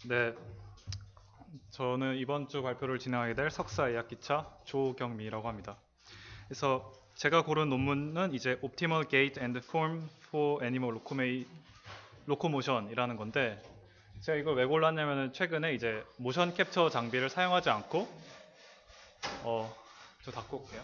네, 저는 이번 주 발표를 진행하게 될 석사 2학기차 조경미라고 합니다. 그래서 제가 고른 논문은 이제 Optimal Gait and Form for Animal Locomotion이라는 건데, 제가 이걸 왜 골랐냐면은 최근에 이제 모션 캡처 장비를 사용하지 않고 저 닫고 올게요.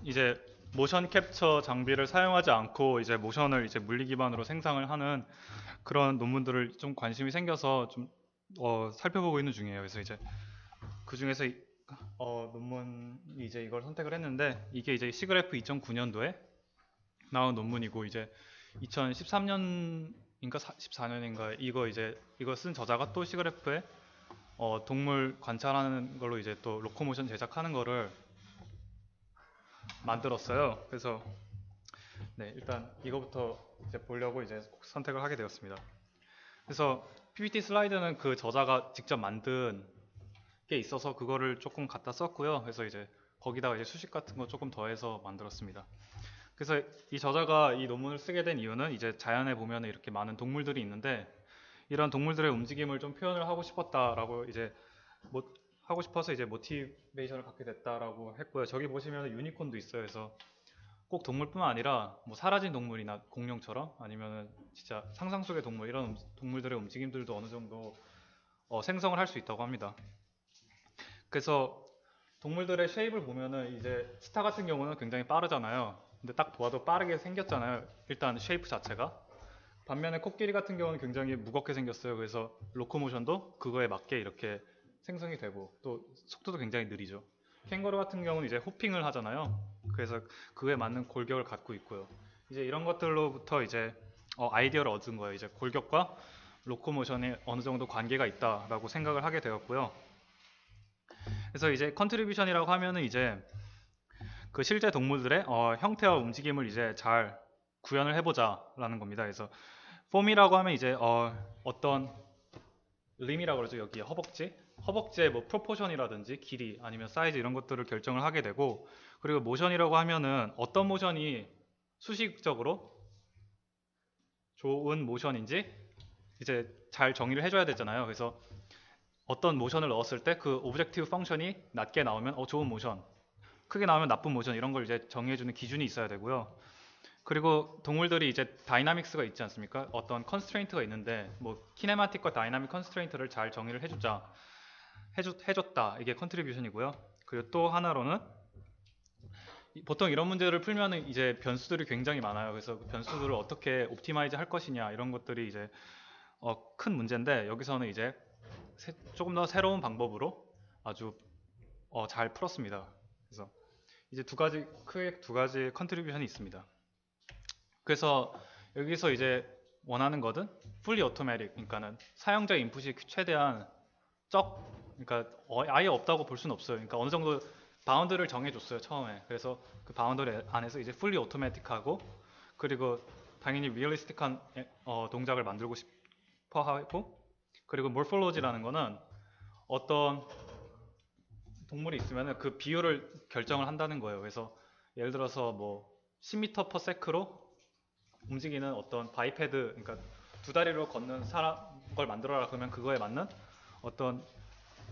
이제 모션 캡처 장비를 사용하지 않고 이제 모션을 이제 물리 기반으로 생성을 하는 그런 논문들을 좀 관심이 생겨서 좀 살펴보고 있는 중이에요. 그래서 이제 그 중에서 논문이 이제 이걸 선택을 했는데, 이게 이제 시그래프 2009년도에 나온 논문이고, 이제 2013년인가 14년인가 이거 쓴 저자가 또 시그래프에 동물 관찰하는 걸로 이제 또 로코모션 제작하는 거를 만들었어요. 그래서 네, 일단 이거부터 이제 보려고 이제 선택을 하게 되었습니다. 그래서 PPT 슬라이드는 그 저자가 직접 만든 게 있어서 그거를 조금 갖다 썼고요. 그래서 이제 거기다가 이제 수식 같은 거 조금 더해서 만들었습니다. 그래서 이 저자가 이 논문을 쓰게 된 이유는 이제 자연에 보면 이렇게 많은 동물들이 있는데, 이런 동물들의 움직임을 좀 표현을 하고 싶었다라고 이제 뭐 하고 싶어서 이제 모티베이션을 갖게 됐다라고 했고요. 저기 보시면 유니콘도 있어요. 그래서 꼭 동물뿐만 아니라 뭐 사라진 동물이나 공룡처럼, 아니면은 진짜 상상 속의 동물, 이런 동물들의 움직임들도 어느 정도 생성을 할 수 있다고 합니다. 그래서 동물들의 쉐입을 보면은 이제 스타 같은 경우는 굉장히 빠르잖아요. 근데 딱 보아도 빠르게 생겼잖아요. 일단 쉐이프 자체가. 반면에 코끼리 같은 경우는 굉장히 무겁게 생겼어요. 그래서 로코모션도 그거에 맞게 이렇게 생성이 되고, 또 속도도 굉장히 느리죠. 캥거루 같은 경우는 이제 호핑을 하잖아요. 그래서 그에 맞는 골격을 갖고 있고요. 이제 이런 것들로부터 이제 아이디어를 얻은 거예요. 이제 골격과 로코모션에 어느 정도 관계가 있다라고 생각을 하게 되었고요. 그래서 이제 컨트리뷰션이라고 하면은 이제 그 실제 동물들의 형태와 움직임을 이제 잘 구현을 해보자라는 겁니다. 그래서 폼이라고 하면 이제 떤 림이라고 그러죠. 여기 허벅지의 뭐 프로포션이라든지 길이 아니면 사이즈 이런 것들을 결정을 하게 되고, 그리고 모션이라고 하면은 어떤 모션이 수식적으로 좋은 모션인지 이제 잘 정의를 해줘야 되잖아요. 그래서 어떤 모션을 넣었을 때 그 오브젝티브 펑션이 낮게 나오면 좋은 모션, 크게 나오면 나쁜 모션, 이런 걸 이제 정의해주는 기준이 있어야 되고요. 그리고 동물들이 이제 다이나믹스가 있지 않습니까? 어떤 컨스트레인트가 있는데, 뭐 키네마틱과 다이나믹 컨스트레인트를 잘 정의를 해줬다, 이게 컨트리뷰션이고요. 그리고 또 하나로는 보통 이런 문제를 풀면은 이제 변수들이 굉장히 많아요. 그래서 그 변수들을 어떻게 옵티마이즈 할 것이냐, 이런 것들이 이제 큰 문제인데, 여기서는 이제 조금 더 새로운 방법으로 아주 잘 풀었습니다. 그래서 이제 크게 두 가지 컨트리뷰션이 있습니다. 그래서 여기서 이제 원하는 것은 fully automatic, 그러니까는 사용자 인풋이 최대한 그러니까 아예 없다고 볼 수는 없어요. 그러니까 어느 정도 바운드를 정해줬어요, 처음에. 그래서 그 바운드 안에서 이제 fully automatic하고, 그리고 당연히 realistic한 동작을 만들고 싶어 하고, 그리고 morphology라는 거는 어떤 동물이 있으면 그 비율을 결정을 한다는 거예요. 그래서 예를 들어서 뭐 10m per sec로 움직이는 어떤 바이패드, 그러니까 두 다리로 걷는 사람 걸 만들어라, 그러면 그거에 맞는 어떤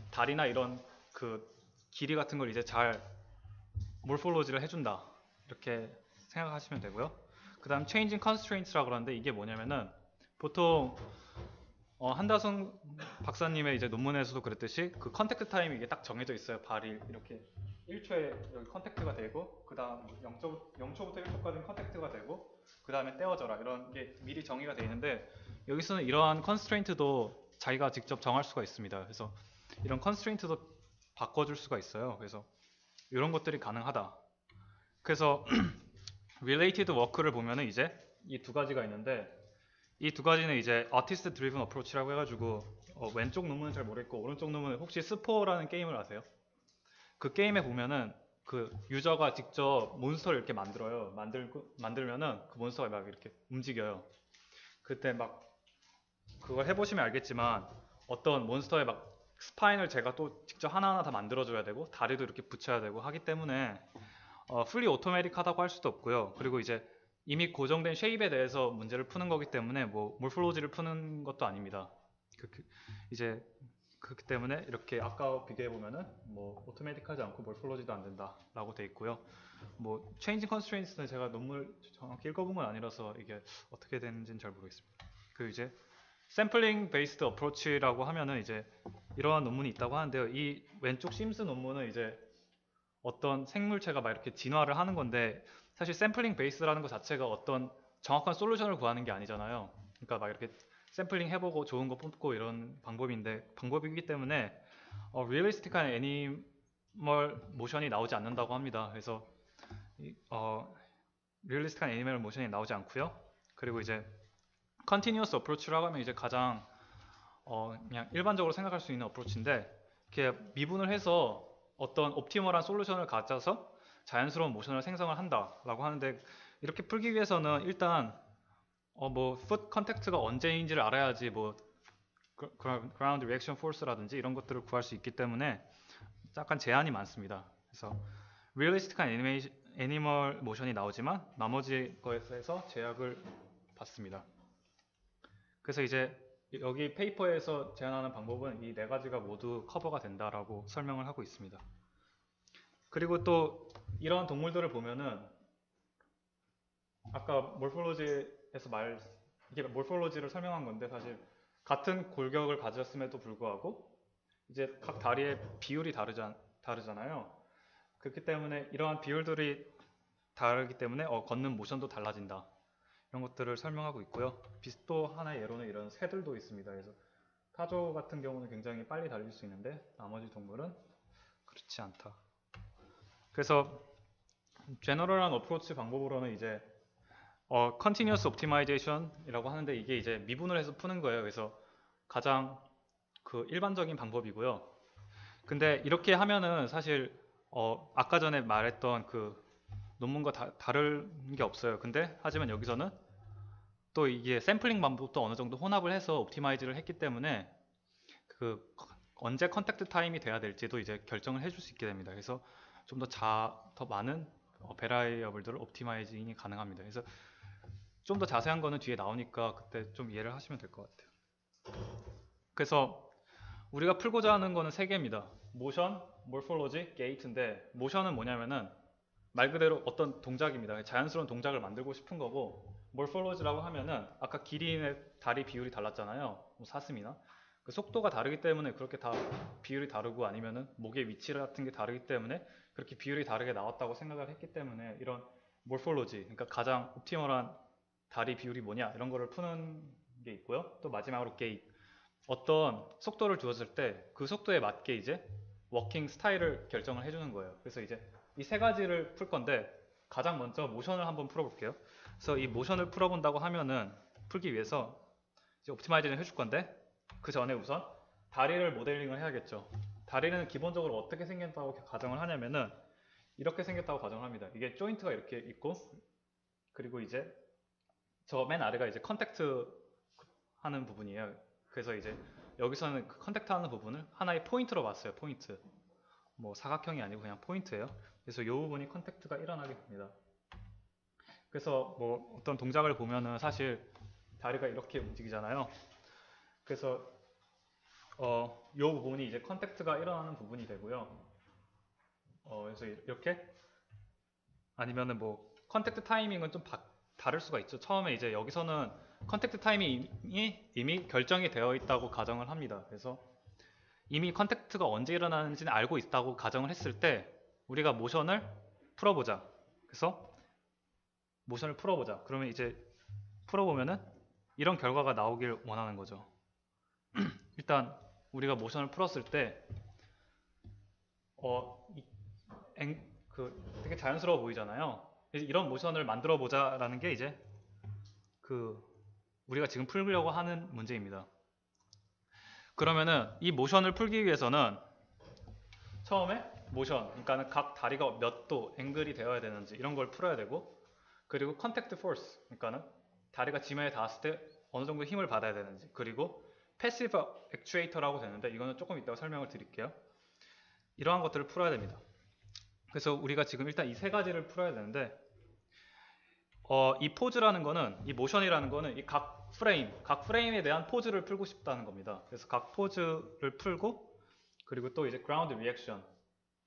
다리나 이런 그 길이 같은 걸 이제 잘 몰폴로지를 해준다, 이렇게 생각하시면 되고요. 그 다음 changing constraints라고 그러는데, 이게 뭐냐면은 보통 한다순 박사님의 이제 논문에서도 그랬듯이 그 컨택트 타임이 이게 딱 정해져 있어요. 발이 이렇게 1초에 여기 컨택트가 되고, 그 다음 0초부터 1초까지는 컨택트가 되고, 그 다음에 떼어져라, 이런 게 미리 정의가 되어 있는데, 여기서는 이러한 컨스트레인트도 자기가 직접 정할 수가 있습니다. 그래서 이런 컨스트레인트도 바꿔줄 수가 있어요. 그래서 이런 것들이 가능하다. 그래서 related work를 보면은 이제 이 두 가지가 있는데, 이 두 가지는 이제 아티스트 드리븐 어프로치라고 해가지고 왼쪽 논문은 잘 모르겠고, 오른쪽 논문은 혹시 스포라는 게임을 아세요? 그 게임에 보면은 그 유저가 직접 몬스터를 이렇게 만들어요. 만들면은 그 몬스터가 막 이렇게 움직여요. 그때 막 그걸 해보시면 알겠지만, 어떤 몬스터의 막 스파인을 제가 또 직접 하나하나 다 만들어줘야 되고 다리도 이렇게 붙여야 되고 하기 때문에 풀리 오토매틱하다고 할 수도 없고요. 그리고 이제 이미 고정된 쉐입에 대해서 문제를 푸는 거기 때문에 뭐 몰폴로지를 푸는 것도 아닙니다. 이제 그렇기 때문에 이렇게 아까 비교해 보면은 뭐 오토매틱하지 않고 몰폴로지도 안 된다라고 돼 있고요. 뭐 체인징 컨스트레인트는 제가 논문을 정확히 읽어본 건 아니라서 이게 어떻게 되는지는 잘 모르겠습니다. 그 이제 샘플링 베이스드 어프로치라고 하면은 이제 이러한 논문이 있다고 하는데요. 이 왼쪽 심스 논문은 이제 어떤 생물체가 막 이렇게 진화를 하는 건데 사실 샘플링 베이스라는 것 자체가 어떤 정확한 솔루션을 구하는 게 아니잖아요. 그러니까 막 이렇게 샘플링 해보고 좋은 거 뽑고 이런 방법이기 때문에 리얼리스틱한 애니멀 모션이 나오지 않는다고 합니다. 그래서 리얼리스틱한 애니멀 모션이 나오지 않고요. 그리고 이제 컨티뉴어스 어프로치라고 하면 이제 가장 그냥 일반적으로 생각할 수 있는 어프로치인데 이렇게 미분을 해서 어떤 옵티멀한 솔루션을 가져서 자연스러운 모션을 생성을 한다라고 하는데 이렇게 풀기 위해서는 일단 뭐 foot contact가 언제인지를 알아야지 뭐 ground reaction force라든지 이런 것들을 구할 수 있기 때문에 약간 제한이 많습니다. 그래서 리얼리스틱한 애니멀 모션이 나오지만 나머지 거에서 제약을 받습니다. 그래서 이제 여기 페이퍼에서 제안하는 방법은 이 네 가지가 모두 커버가 된다라고 설명을 하고 있습니다. 그리고 또 이런 동물들을 보면은 아까 몰폴로지에서 이게 몰폴로지를 설명한 건데 사실 같은 골격을 가졌음에도 불구하고 이제 각 다리의 비율이 다르잖아요. 그렇기 때문에 이러한 비율들이 다르기 때문에 걷는 모션도 달라진다. 이런 것들을 설명하고 있고요. 또 하나의 예로는 이런 새들도 있습니다. 그래서 타조 같은 경우는 굉장히 빨리 달릴 수 있는데 나머지 동물은 그렇지 않다. 그래서 제너럴한 어프로치 방법으로는 이제 continuous optimization이라고 하는데 이게 이제 미분을 해서 푸는 거예요. 그래서 가장 그 일반적인 방법이고요. 근데 이렇게 하면은 사실 아까 전에 말했던 그 논문과 다른 게 없어요. 근데 하지만 여기서는 또 이게 샘플링 방법도 어느 정도 혼합을 해서 옵티마이즈를 했기 때문에 그 언제 컨택트 타임이 돼야 될지도 이제 결정을 해줄 수 있게 됩니다. 그래서 좀 더 많은 베라이어블들을 옵티마이징이 가능합니다. 그래서 좀 더 자세한 거는 뒤에 나오니까 그때 좀 이해를 하시면 될 것 같아요. 그래서 우리가 풀고자 하는 거는 세 개입니다. 모션, 몰폴로지, 게이트인데 모션은 뭐냐면은 말 그대로 어떤 동작입니다. 자연스러운 동작을 만들고 싶은 거고 몰폴로지라고 하면은 아까 길이의 다리 비율이 달랐잖아요. 뭐 사슴이나 그 속도가 다르기 때문에 그렇게 다 비율이 다르고 아니면은 목의 위치 같은 게 다르기 때문에 그렇게 비율이 다르게 나왔다고 생각을 했기 때문에 이런 몰폴로지 그러니까 가장 옵티멀한 다리 비율이 뭐냐 이런 거를 푸는 게 있고요. 또 마지막으로 게이트 어떤 속도를 주었을 때 그 속도에 맞게 이제 워킹 스타일을 결정을 해주는 거예요. 그래서 이제 이 세 가지를 풀 건데 가장 먼저 모션을 한번 풀어볼게요. 그래서 이 모션을 풀어본다고 하면은 풀기 위해서 이제 옵티마이징을 해줄 건데 그 전에 우선 다리를 모델링을 해야겠죠. 다리는 기본적으로 어떻게 생겼다고 가정을 하냐면은 이렇게 생겼다고 가정을 합니다. 이게 조인트가 이렇게 있고 그리고 이제 저 맨 아래가 이제 컨택트 하는 부분이에요. 그래서 이제 여기서는 그 컨택트 하는 부분을 하나의 포인트로 봤어요. 포인트. 뭐 사각형이 아니고 그냥 포인트예요. 그래서 이 부분이 컨택트가 일어나게 됩니다. 그래서 뭐 어떤 동작을 보면은 사실 다리가 이렇게 움직이잖아요. 그래서 이 부분이 이제 컨택트가 일어나는 부분이 되고요. 그래서 이렇게 아니면은 뭐 컨택트 타이밍은 좀 다를 수가 있죠. 처음에 이제 여기서는 컨택트 타이밍이 이미 결정이 되어 있다고 가정을 합니다. 그래서 이미 컨택트가 언제 일어나는지는 알고 있다고 가정을 했을 때 우리가 모션을 풀어보자. 그래서 모션을 풀어보자. 그러면 이제 풀어보면은 이런 결과가 나오길 원하는 거죠. 일단 우리가 모션을 풀었을 때 되게 자연스러워 보이잖아요. 이런 모션을 만들어 보자라는 게 이제 우리가 지금 풀려고 하는 문제입니다. 그러면은 이 모션을 풀기 위해서는 처음에 모션, 그러니까 각 다리가 몇 도 앵글이 되어야 되는지 이런 걸 풀어야 되고 그리고 컨택트 포스, 그러니까는 다리가 지면에 닿았을 때 어느 정도 힘을 받아야 되는지 그리고 패시브 액추에이터라고 되는데 이거는 조금 이따가 설명을 드릴게요. 이러한 것들을 풀어야 됩니다. 그래서 우리가 지금 일단 이 세 가지를 풀어야 되는데 이 포즈라는 거는 이 모션이라는 거는 이 각 프레임에 대한 포즈를 풀고 싶다는 겁니다. 그래서 각 포즈를 풀고 그리고 또 이제 그라운드 리액션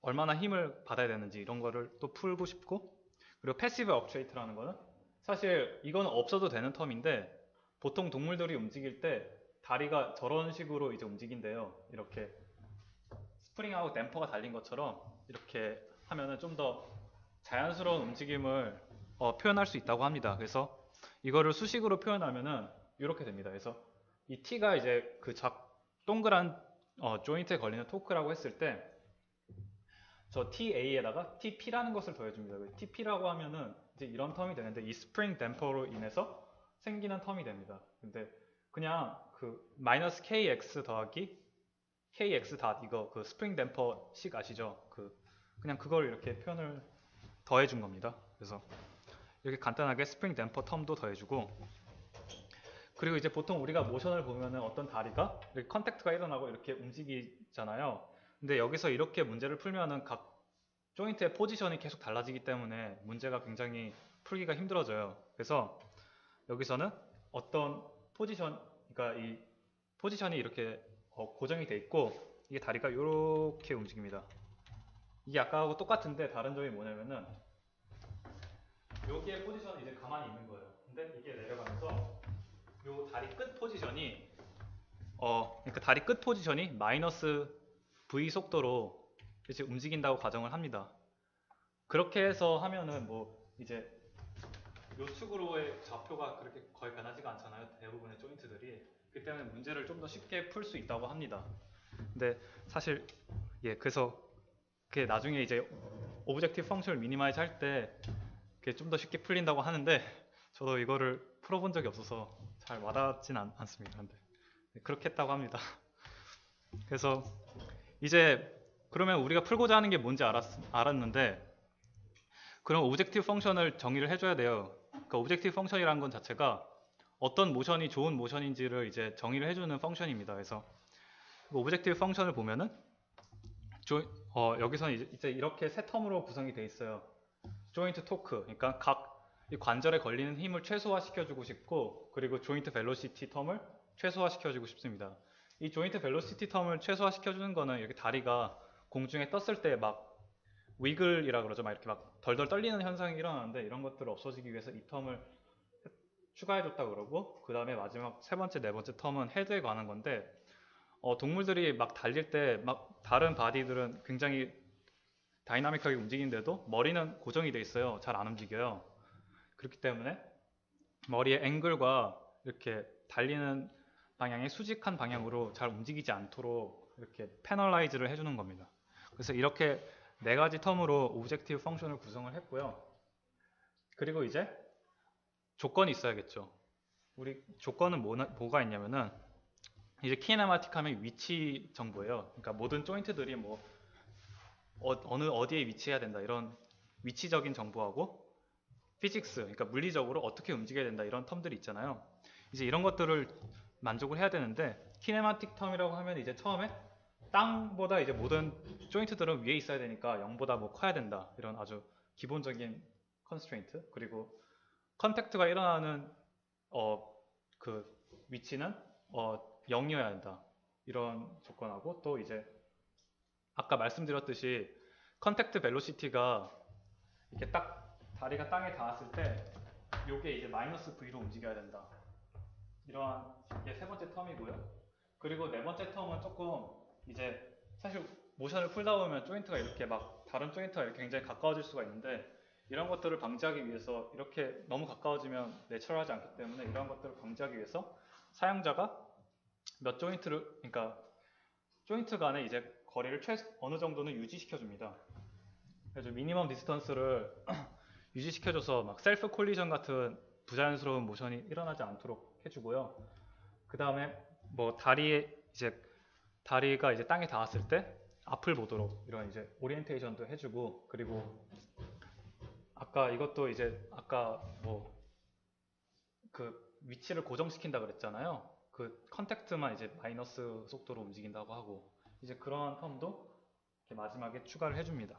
얼마나 힘을 받아야 되는지 이런 거를 또 풀고 싶고 그리고 패시브 액추에이터라는 거는 사실 이건 없어도 되는 텀인데 보통 동물들이 움직일 때 다리가 저런 식으로 이제 움직인대요. 이렇게 스프링하고 댐퍼가 달린 것처럼 이렇게 하면은 좀 더 자연스러운 움직임을 표현할 수 있다고 합니다. 그래서 이거를 수식으로 표현하면은 이렇게 됩니다. 그래서 이 T가 이제 그 동그란 조인트에 걸리는 토크라고 했을 때 저 TA에다가 TP라는 것을 더해줍니다. TP라고 하면은 이제 이런 텀이 되는데 이 스프링 댐퍼로 인해서 생기는 텀이 됩니다. 근데 그냥 그 마이너스 KX 더하기 KX 닷 이거 그 스프링 댐퍼 식 아시죠? 그냥 그걸 이렇게 표현을 더해준 겁니다. 그래서 이렇게 간단하게 스프링 댐퍼 텀도 더해주고 그리고 이제 보통 우리가 모션을 보면은 어떤 다리가 이렇게 컨택트가 일어나고 이렇게 움직이잖아요. 근데 여기서 이렇게 문제를 풀면은 각 조인트의 포지션이 계속 달라지기 때문에 문제가 굉장히 풀기가 힘들어져요. 그래서 여기서는 어떤 포지션, 그러니까 이 포지션이 이렇게 고정이 돼 있고 이게 다리가 이렇게 움직입니다. 이게 아까하고 똑같은데 다른 점이 뭐냐면은 여기에 포지션이 이제 가만히 있는 거예요. 근데 이게 내려가면서 요 다리 끝 포지션이 그러니까 다리 끝 포지션이 마이너스 v 속도로 이제 움직인다고 가정을 합니다. 그렇게 해서 하면은 뭐 이제 요 축으로의 좌표가 그렇게 거의 변하지가 않잖아요. 대부분의 조인트들이. 그렇기 때문에 문제를 좀 더 쉽게 풀 수 있다고 합니다. 근데 사실 그래서 그게 나중에 이제 오브젝티브 펑션을 미니마이즈 할 때 그게 좀 더 쉽게 풀린다고 하는데 저도 이거를 풀어본 적이 없어서 잘 와닿진 않습니다. 근데 그렇게 했다고 합니다. 그래서 이제 그러면 우리가 풀고자 하는 게 뭔지 알았는데 그럼 오브젝티브 펑션을 정의를 해줘야 돼요. 그러니까 오브젝티브 펑션이라는 건 자체가 어떤 모션이 좋은 모션인지를 이제 정의를 해주는 펑션입니다. 그래서 오브젝티브 펑션을 보면은 여기서는 이제 이렇게 세 텀으로 구성이 되어 있어요. 조인트 토크, 그러니까 각 이 관절에 걸리는 힘을 최소화시켜주고 싶고 그리고 조인트 벨로시티 텀을 최소화시켜주고 싶습니다. 이 조인트 벨로시티 텀을 최소화시켜주는 거는 이렇게 다리가 공중에 떴을 때 막 위글이라 그러죠. 막 이렇게 막 덜덜 떨리는 현상이 일어나는데 이런 것들을 없어지기 위해서 이 텀을 추가해줬다 그러고 그 다음에 마지막 세 번째, 네 번째 텀은 헤드에 관한 건데 동물들이 막 달릴 때 막 다른 바디들은 굉장히 다이나믹하게 움직이는데도 머리는 고정이 돼 있어요. 잘 안 움직여요. 그렇기 때문에 머리의 앵글과 이렇게 달리는 방향의 수직한 방향으로 잘 움직이지 않도록 이렇게 패널라이즈를 해주는 겁니다. 그래서 이렇게 네 가지 텀으로 오브젝티브 펑션을 구성을 했고요. 그리고 이제 조건이 있어야겠죠. 우리 조건은 뭐가 있냐면은 이제 키네마틱 하면 위치 정보예요. 그러니까 모든 조인트들이 뭐 어디에 위치해야 된다 이런 위치적인 정보하고 피직스, 그러니까 물리적으로 어떻게 움직여야 된다 이런 텀들이 있잖아요. 이제 이런 것들을 만족을 해야 되는데 키네마틱 텀이라고 하면 이제 처음에 땅보다 이제 모든 조인트들은 위에 있어야 되니까 0보다 뭐 커야 된다 이런 아주 기본적인 컨스트레인트 그리고 컨택트가 일어나는 그 위치는 0이어야 한다 이런 조건하고 또 이제 아까 말씀드렸듯이 컨택트 벨로시티가 이렇게 딱 다리가 땅에 닿았을 때 요게 이제 마이너스 V로 움직여야 된다. 이러한 게 세 번째 텀이고요. 그리고 네 번째 텀은 조금 이제 사실 모션을 풀다 보면 조인트가 이렇게 막 다른 조인트가 이렇게 굉장히 가까워질 수가 있는데 이런 것들을 방지하기 위해서 이렇게 너무 가까워지면 내추럴하지 않기 때문에 이런 것들을 방지하기 위해서 사용자가 몇 조인트를 그러니까 조인트 간에 이제 거리를 어느 정도는 유지시켜 줍니다. 그래서 미니멈 디스턴스를 유지시켜줘서 막 셀프 콜리전 같은 부자연스러운 모션이 일어나지 않도록 해주고요. 그 다음에 뭐 다리가 이제 땅에 닿았을 때 앞을 보도록 이런 이제 오리엔테이션도 해주고 그리고 아까 이것도 이제 아까 뭐 그 위치를 고정시킨다 그랬잖아요. 그 컨택트만 이제 마이너스 속도로 움직인다고 하고 이제 그런 텀도 이렇게 마지막에 추가를 해줍니다.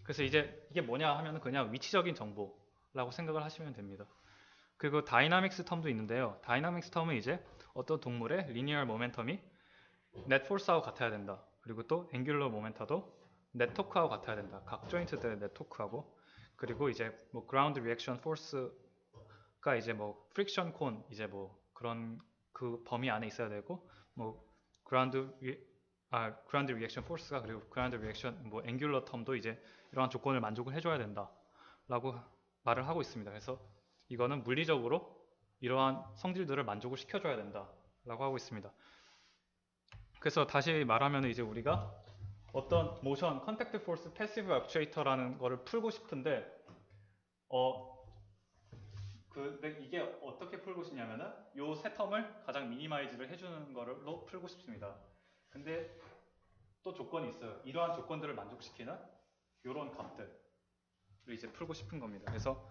그래서 이제 이게 뭐냐 하면 그냥 위치적인 정보라고 생각을 하시면 됩니다. 그리고 다이나믹스 텀도 있는데요. 다이나믹스 텀은 이제 어떤 동물의 리니얼 모멘텀이 넷 포스하고 같아야 된다. 그리고 또 앵귤러 모멘타도 넷 토크하고 같아야 된다. 각 조인트들의 넷 토크하고 그리고 이제 뭐 그라운드 리액션 포스가 이제 뭐 프릭션 콘 이제 뭐 그런 그 범위 안에 있어야 되고 뭐 그라운드 리액션 포스가 그리고 그라운드 리액션 뭐 앵귤러 텀도 이제 이러한 조건을 만족을 해줘야 된다라고 말을 하고 있습니다. 그래서 이거는 물리적으로 이러한 성질들을 만족을 시켜줘야 된다라고 하고 있습니다. 그래서 다시 말하면 이제 우리가 어떤 모션, 컨택트 포스, 패시브 액추에이터라는 거를 풀고 싶은데 근데 이게 어떻게 풀고 싶냐면은 요 세 텀을 가장 미니마이즈를 해주는 거로 풀고 싶습니다. 근데 또 조건이 있어요. 이러한 조건들을 만족시키는 이런 값들을 이제 풀고 싶은 겁니다. 그래서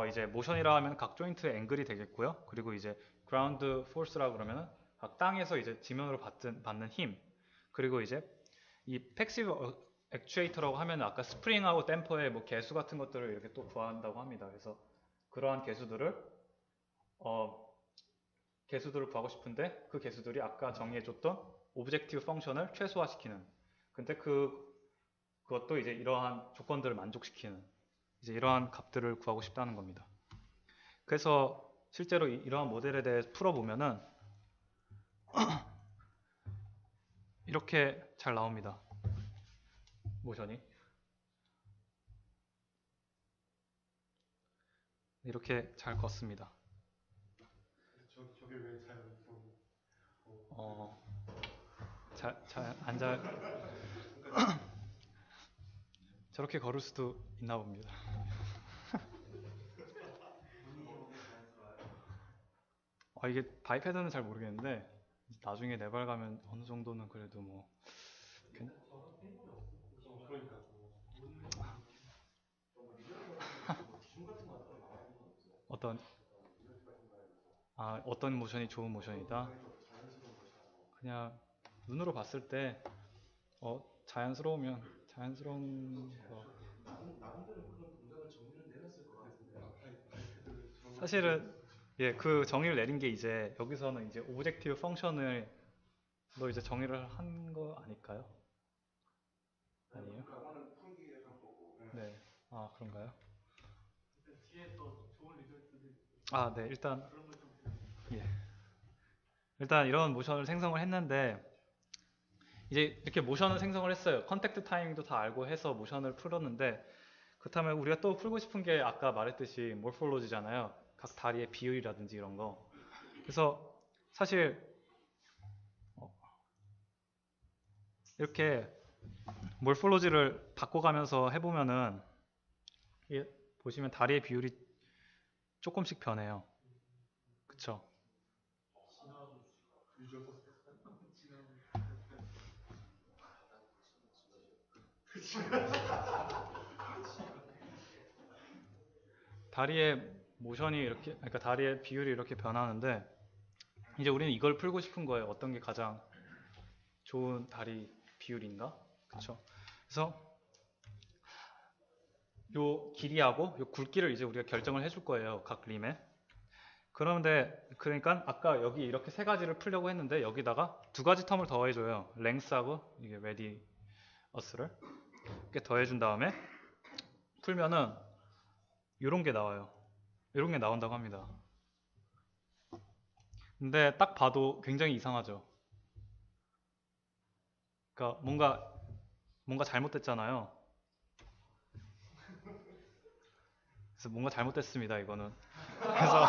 이제 모션이라 하면 각 조인트의 앵글이 되겠고요. 그리고 이제 그라운드 포스라 그러면은 각 땅에서 이제 지면으로 받는 힘. 그리고 이제 이 패시브 액추에이터라고 하면 아까 스프링하고 댐퍼의 뭐 개수 같은 것들을 이렇게 또 구한다고 합니다. 그래서 그러한 개수들을 구하고 싶은데 그 개수들이 아까 정의해줬던 오브젝티브 펑션을 최소화시키는. 근데 그것도 이제 이러한 조건들을 만족시키는 이제 이러한 값들을 구하고 싶다는 겁니다. 그래서 실제로 이러한 모델에 대해 풀어보면은 이렇게 잘 나옵니다. 모션이 이렇게 잘 걷습니다. 저게 왜 자연스러운? 저렇게 걸을 수도 있나 봅니다. 이게 바이패드는 잘 모르겠는데 나중에 네발 가면 어느 정도는 그래도 뭐 어떤 모션이 좋은 모션이다. 그냥 눈으로 봤을 때 자연스러운 거. 사실은 그 정의를 내린 게 이제 여기서는 이제 오브젝티브 펑션을 이제 정의를 한 거 아닐까요? 아니에요? 네. 그런가요? 뒤에 또 좋은 리졸트들이 네. 일단 이런 모션을 생성을 했는데 이제 이렇게 모션을 생성을 했어요. 컨택트 타이밍도 다 알고 해서 모션을 풀었는데 그렇다면 우리가 또 풀고 싶은 게 아까 말했듯이 몰폴로지잖아요. 각 다리의 비율이라든지 이런 거. 그래서 사실 이렇게 몰폴로지를 바꿔가면서 해보면은 보시면 다리의 비율이 조금씩 변해요. 그쵸? 다리의 모션이 이렇게, 그러니까 다리의 비율이 이렇게 변하는데 이제 우리는 이걸 풀고 싶은 거예요. 어떤 게 가장 좋은 다리 비율인가? 그쵸? 그래서 요 길이하고 요 굵기를 이제 우리가 결정을 해줄 거예요. 각 림에. 그러니까 아까 여기 이렇게 세 가지를 풀려고 했는데 여기다가 두 가지 텀을 더해줘요. 랭스하고 이게 레디어스를 이렇게 더해준 다음에 풀면은 이런 게 나와요. 이런 게 나온다고 합니다. 근데 딱 봐도 굉장히 이상하죠. 그러니까 뭔가 잘못됐잖아요. 그래서 뭔가 잘못됐습니다. 이거는. 그래서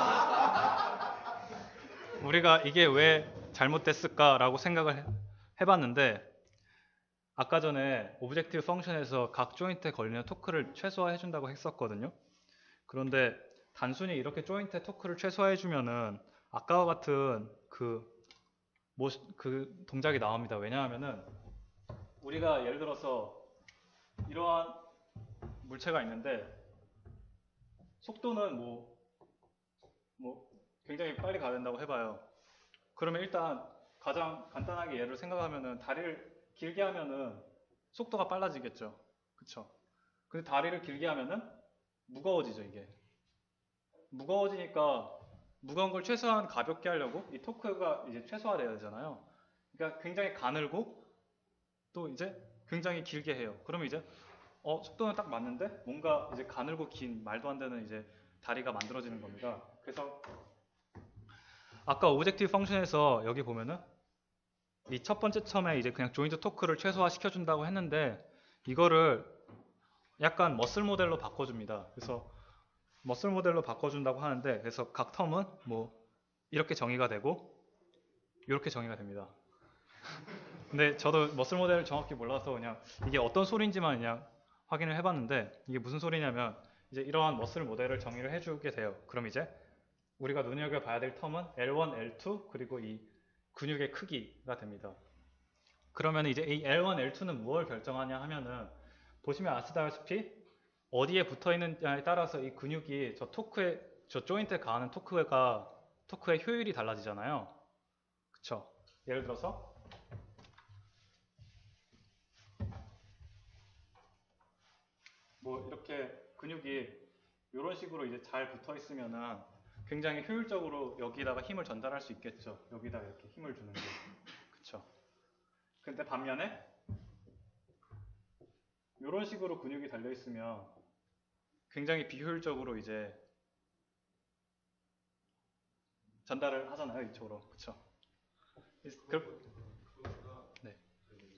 우리가 이게 왜 잘못됐을까라고 생각을 해봤는데 아까 전에 오브젝티브 펑션에서 각 조인트에 걸리는 토크를 최소화해 준다고 했었거든요. 그런데 단순히 이렇게 조인트의 토크를 최소화해 주면은 아까와 같은 그 동작이 나옵니다. 왜냐하면은 우리가 예를 들어서 이러한 물체가 있는데 속도는 굉장히 빨리 가야 된다고 해봐요. 그러면 일단 가장 간단하게 예를 생각하면은 다리를 길게 하면은 속도가 빨라지겠죠. 그쵸? 근데 다리를 길게 하면은 무거워지죠, 이게. 무거워지니까 무거운 걸 최소한 가볍게 하려고 이 토크가 이제 최소화돼야 되잖아요. 그러니까 굉장히 가늘고 또 이제 굉장히 길게 해요. 그러면 이제 속도는 딱 맞는데 뭔가 이제 가늘고 긴 말도 안 되는 이제 다리가 만들어지는 겁니다. 그래서 아까 오브젝티브 펑션에서 여기 보면은 이 첫 번째 텀에 이제 그냥 조인트 토크를 최소화 시켜준다고 했는데 이거를 약간 머슬 모델로 바꿔줍니다. 그래서 머슬 모델로 바꿔준다고 하는데 그래서 각 텀은 뭐 이렇게 정의가 되고 이렇게 정의가 됩니다. 근데 저도 머슬 모델을 정확히 몰라서 그냥 이게 어떤 소리인지만 그냥 확인을 해봤는데 이게 무슨 소리냐면 이제 이러한 머슬 모델을 정의를 해주게 돼요. 그럼 이제 우리가 눈여겨봐야 될 텀은 L1, L2 그리고 이 근육의 크기가 됩니다. 그러면 이제 이 L1, L2는 무엇을 결정하냐 하면은 보시면 아시다시피 어디에 붙어 있느냐에 따라서 이 근육이 저 조인트에 가하는 토크의 효율이 달라지잖아요. 그쵸? 예를 들어서 뭐 이렇게 근육이 이런 식으로 이제 잘 붙어 있으면은 굉장히 효율적으로 여기다가 힘을 전달할 수 있겠죠. 여기다가 이렇게 힘을 주는 게. 그쵸? 근데 반면에 이런 식으로 근육이 달려 있으면 굉장히 비효율적으로 이제 전달을 하잖아요. 이쪽으로. 그쵸? 그, 그거보다 네.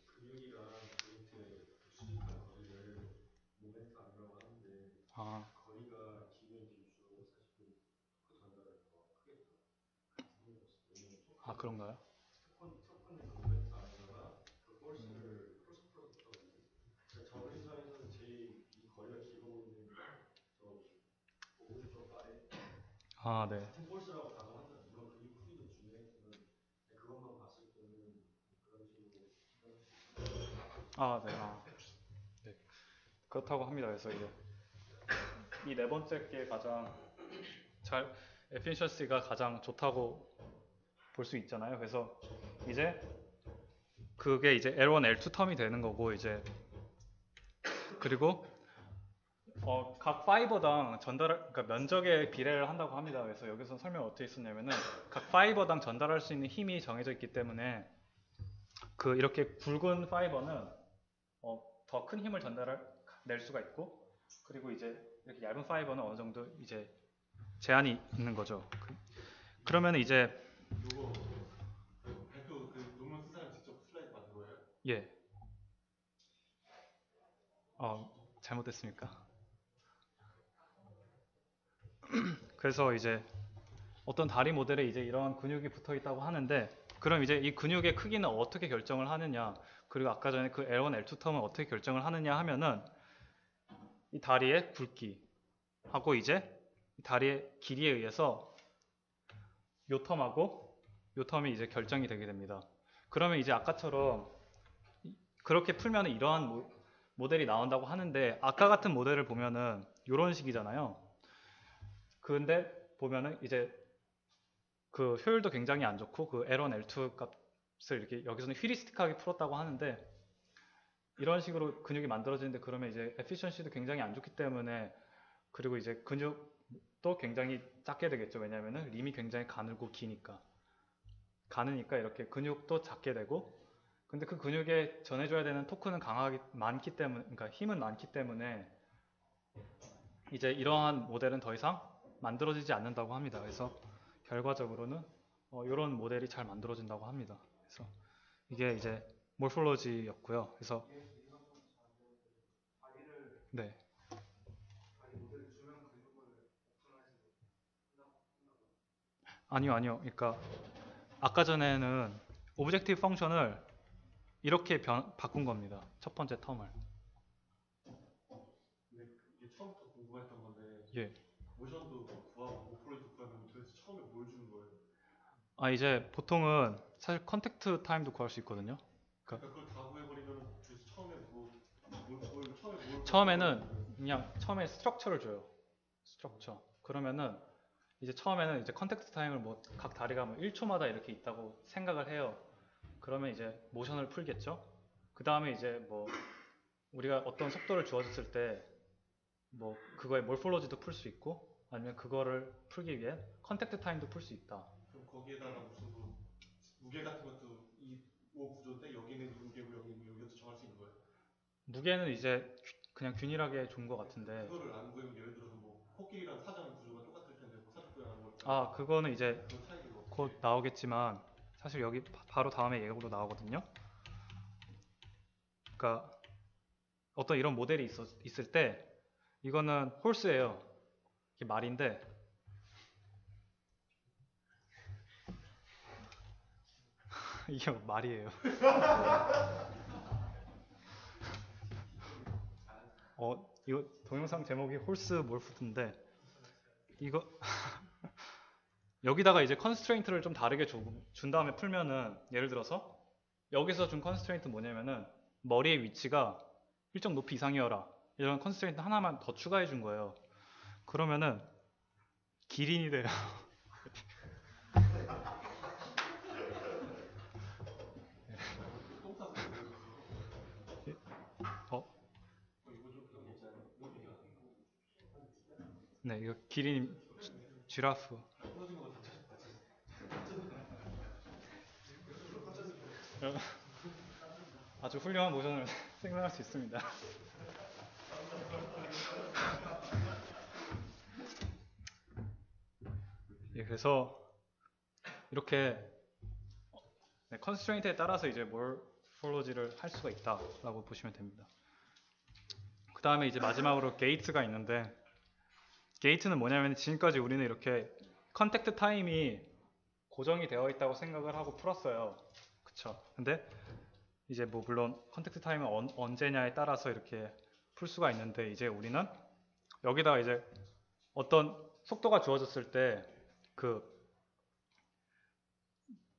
근육이랑 조인트의 수직한 거리를 모멘트 안이라고 하는데 아, 거리가 길면 길수록 사실 그 전달을 더 크게 같은 생각이었어요. 왜냐면 그런가요? 첫번에서 모멘트 안에다가 그 폴스를 붙거든요. 그러니까 저울리선에서는 제일 이 거리가 길어 보이는 저 오른쪽 아래 네. 같은 폴스라고 가정한다. 이건 근육 크기도 중요했지만 그것만 봤을 때는 그런 식으로 생각할 수 있어요. 네. 네. 그렇다고 합니다. 그래서 이제 이 네 번째 게 가장 에피션시가 가장 좋다고 볼 수 있잖아요. 그래서 이제 그게 이제 L1, L2 텀이 되는 거고 이제 그리고 각 파이버당 그러니까 면적의 비례를 한다고 합니다. 그래서 여기서 설명 어떻게 쓰냐면은 각 파이버당 전달할 수 있는 힘이 정해져 있기 때문에 그 이렇게 굵은 파이버는 더 큰 힘을 낼 수가 있고 그리고 이제 이렇게 얇은 파이버는 어느 정도 이제 제한이 있는 거죠. 그러면 이제 요거 발표 논문 쓴 사람 직접 슬라이드 만든 거예요? 예, 잘못됐습니까? 그래서 이제 어떤 다리 모델에 이제 이런 근육이 붙어 있다고 하는데 그럼 이제 이 근육의 크기는 어떻게 결정을 하느냐 그리고 아까 전에 그 L1, L2 텀은 어떻게 결정을 하느냐 하면은 이 다리의 굵기 하고 이제 이 다리의 길이에 의해서 요 텀하고 요 텀이 이제 결정이 되게 됩니다. 그러면 이제 아까처럼 그렇게 풀면 이러한 모델이 나온다고 하는데 아까 같은 모델을 보면은 이런 식이잖아요. 근데 보면은 이제 그 효율도 굉장히 안 좋고 그 L1, L2 값을 이렇게 여기서는 휘리스틱하게 풀었다고 하는데 이런 식으로 근육이 만들어지는데 그러면 이제 에피션시도 굉장히 안 좋기 때문에 그리고 이제 근육도 굉장히 작게 되겠죠. 왜냐면은 림이 굉장히 가늘고 가느니까 이렇게 근육도 작게 되고 근데 그 근육에 전해줘야 되는 토크는 많기 때문에 그러니까 힘은 많기 때문에 이제 이러한 모델은 더 이상 만들어지지 않는다고 합니다. 그래서 결과적으로는 이런 모델이 잘 만들어진다고 합니다. 그래서 이게 이제 몰폴로지였고요. 그래서 네. 아니요. 그러니까 아까 전에는 오브젝티브 펑션을 이렇게 바꾼 겁니다. 첫 번째 텀을. 근데 이게 처음부터 궁금했던 건데 예. 모션도 구하고 오프로이드 구하면 도대체 처음에 뭘 주는 거예요? 이제 보통은 사실 컨택트 타임도 구할 수 있거든요. 그러니까 그걸 다 구해버리면 도대체 처음에 처음에 뭘 처음에는 그냥 처음에 스트럭처를 줘요. 스트럭처. 그러면은 이제 처음에는 이제 컨택트 타임을 뭐 각 다리가 뭐 1초마다 이렇게 있다고 생각을 해요. 그러면 이제 모션을 풀겠죠. 그 다음에 이제 뭐 우리가 어떤 속도를 주어졌을 때 뭐 그거의 몰폴로지도 풀 수 있고 아니면 그거를 풀기 위해 컨택트 타임도 풀 수 있다. 그럼 거기에다가 무슨 뭐 무게 같은 것도 이 구조인데 여기는 이 무게고 여기는 여기도 정할 수 있는 거예요? 무게는 이제 그냥 균일하게 준 것 같은데. 그거를 안 구해면 예를 들어서 뭐 코끼리랑 사자는 구조가 똑같을 텐데 뭐 사자뼈라는 걸 아, 그거는 이제 그 차이를 어떻게 곧 나오겠지만 사실 여기 바로 다음에 예고로 나오거든요. 그러니까 어떤 이런 모델이 있을 때 이거는 홀스예요. 이게 말인데 이게 말이에요. 이거 동영상 제목이 홀스 몰프드인데 이거 여기다가 이제 컨스트레인트를 좀 다르게 준 다음에 풀면은 예를 들어서 여기서 준 컨스트레인트 뭐냐면은 머리의 위치가 일정 높이 이상이어라 이런 컨스트레인트 하나만 더 추가해 준 거예요. 그러면은 기린이 돼요. 네, 이거 기린 쥐라프. 아주 훌륭한 모션을 생성할 수 있습니다. 예, 그래서 이렇게 컨스트레인트에 따라서 이제 몰폴로지를 할 수가 있다라고 보시면 됩니다. 그 다음에 이제 마지막으로 게이트가 있는데 게이트는 뭐냐면 지금까지 우리는 이렇게 컨택트 타임이 고정이 되어 있다고 생각을 하고 풀었어요. 그쵸? 근데 이제 뭐 물론 컨택트 타임은 언제냐에 따라서 이렇게 풀 수가 있는데 이제 우리는 여기다가 이제 어떤 속도가 주어졌을 때 그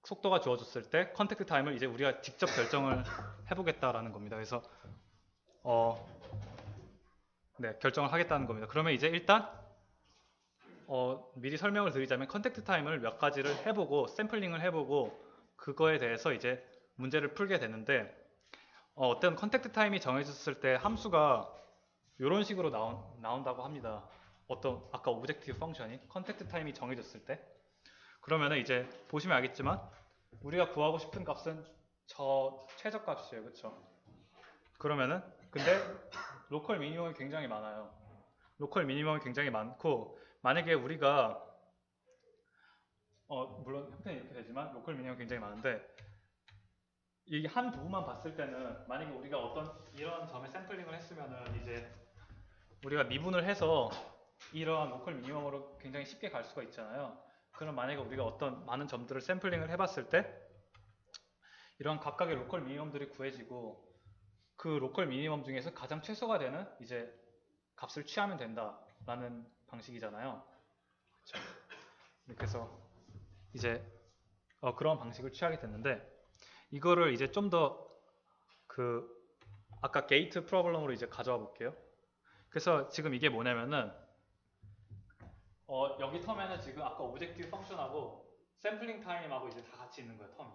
속도가 주어졌을 때 컨택트 타임을 이제 우리가 직접 결정을 해보겠다라는 겁니다. 그래서 네, 결정을 하겠다는 겁니다. 그러면 이제 일단 미리 설명을 드리자면 컨택트 타임을 몇 가지를 해보고 샘플링을 해보고 그거에 대해서 이제 문제를 풀게 되는데 어떤 컨택트 타임이 정해졌을 때 함수가 이런 식으로 나온다고 합니다. 어떤 아까 오브젝티브 펑션이 컨택트 타임이 정해졌을 때 그러면은 이제 보시면 알겠지만 우리가 구하고 싶은 값은 저 최저값이에요. 그쵸? 그러면은 근데 로컬 미니멈이 굉장히 많아요. 로컬 미니멈이 굉장히 많고 만약에 우리가 물론 형태는 이렇게 되지만 로컬 미니멈이 굉장히 많은데 이 한 부분만 봤을 때는 만약에 우리가 어떤 이런 점에 샘플링을 했으면은 이제 우리가 미분을 해서 이러한 로컬 미니멈으로 굉장히 쉽게 갈 수가 있잖아요. 그럼 만약에 우리가 어떤 많은 점들을 샘플링을 해봤을 때 이런 각각의 로컬 미니멈들이 구해지고 그 로컬 미니멈 중에서 가장 최소가 되는 이제 값을 취하면 된다라는 방식이잖아요. 그렇죠? 그래서 이제 그런 방식을 취하게 됐는데 이거를 이제 좀 더 그 아까 게이트 프로블럼으로 이제 가져와 볼게요. 그래서 지금 이게 뭐냐면은 여기 텀에는 지금 아까 오브젝티브 펑션하고 샘플링 타임하고 이제 다 같이 있는 거예요. 텀이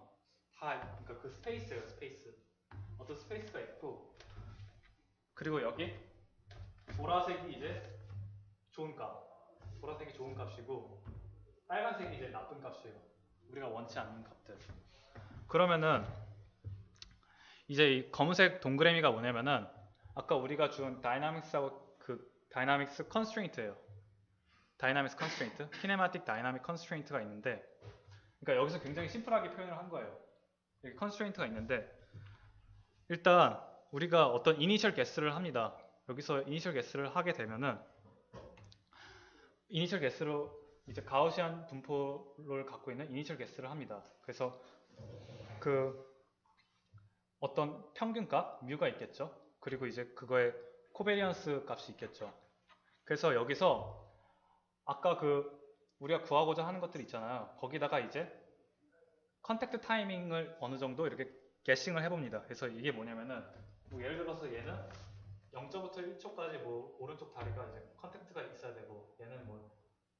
다 그러니까 그 스페이스예요. 스페이스 어떤 스페이스가 있고 그리고 여기 보라색이 이제 좋은 값 보라색이 좋은 값이고 빨간색이 이제 나쁜 값이에요. 우리가 원치 않는 값들. 그러면은 이제 이 검은색 동그라미가 뭐냐면은 아까 우리가 준 다이나믹스하고 그 다이나믹스 컨스트레인트예요. 다이나믹스 컨스트레인트, 키네마틱 다이나믹 컨스트레인트가 있는데 그러니까 여기서 굉장히 심플하게 표현을 한 거예요. 여기 컨스트레인트가 있는데 일단 우리가 어떤 이니셜 게스를 합니다. 여기서 이니셜 게스를 하게 되면은 이니셜 게스로 이제 가우시안 분포를 갖고 있는 이니셜 게스를 합니다. 그래서 그 어떤 평균값 뮤가 있겠죠. 그리고 이제 그거의 코베리언스 값이 있겠죠. 그래서 여기서 아까 그 우리가 구하고자 하는 것들 있잖아요. 거기다가 이제 컨택트 타이밍을 어느 정도 이렇게 게싱을 해봅니다. 그래서 이게 뭐냐면은 뭐 예를 들어서 얘는 0.부터 1초까지 뭐 오른쪽 다리가 이제 컨택트가 있어야 되고 얘는 뭐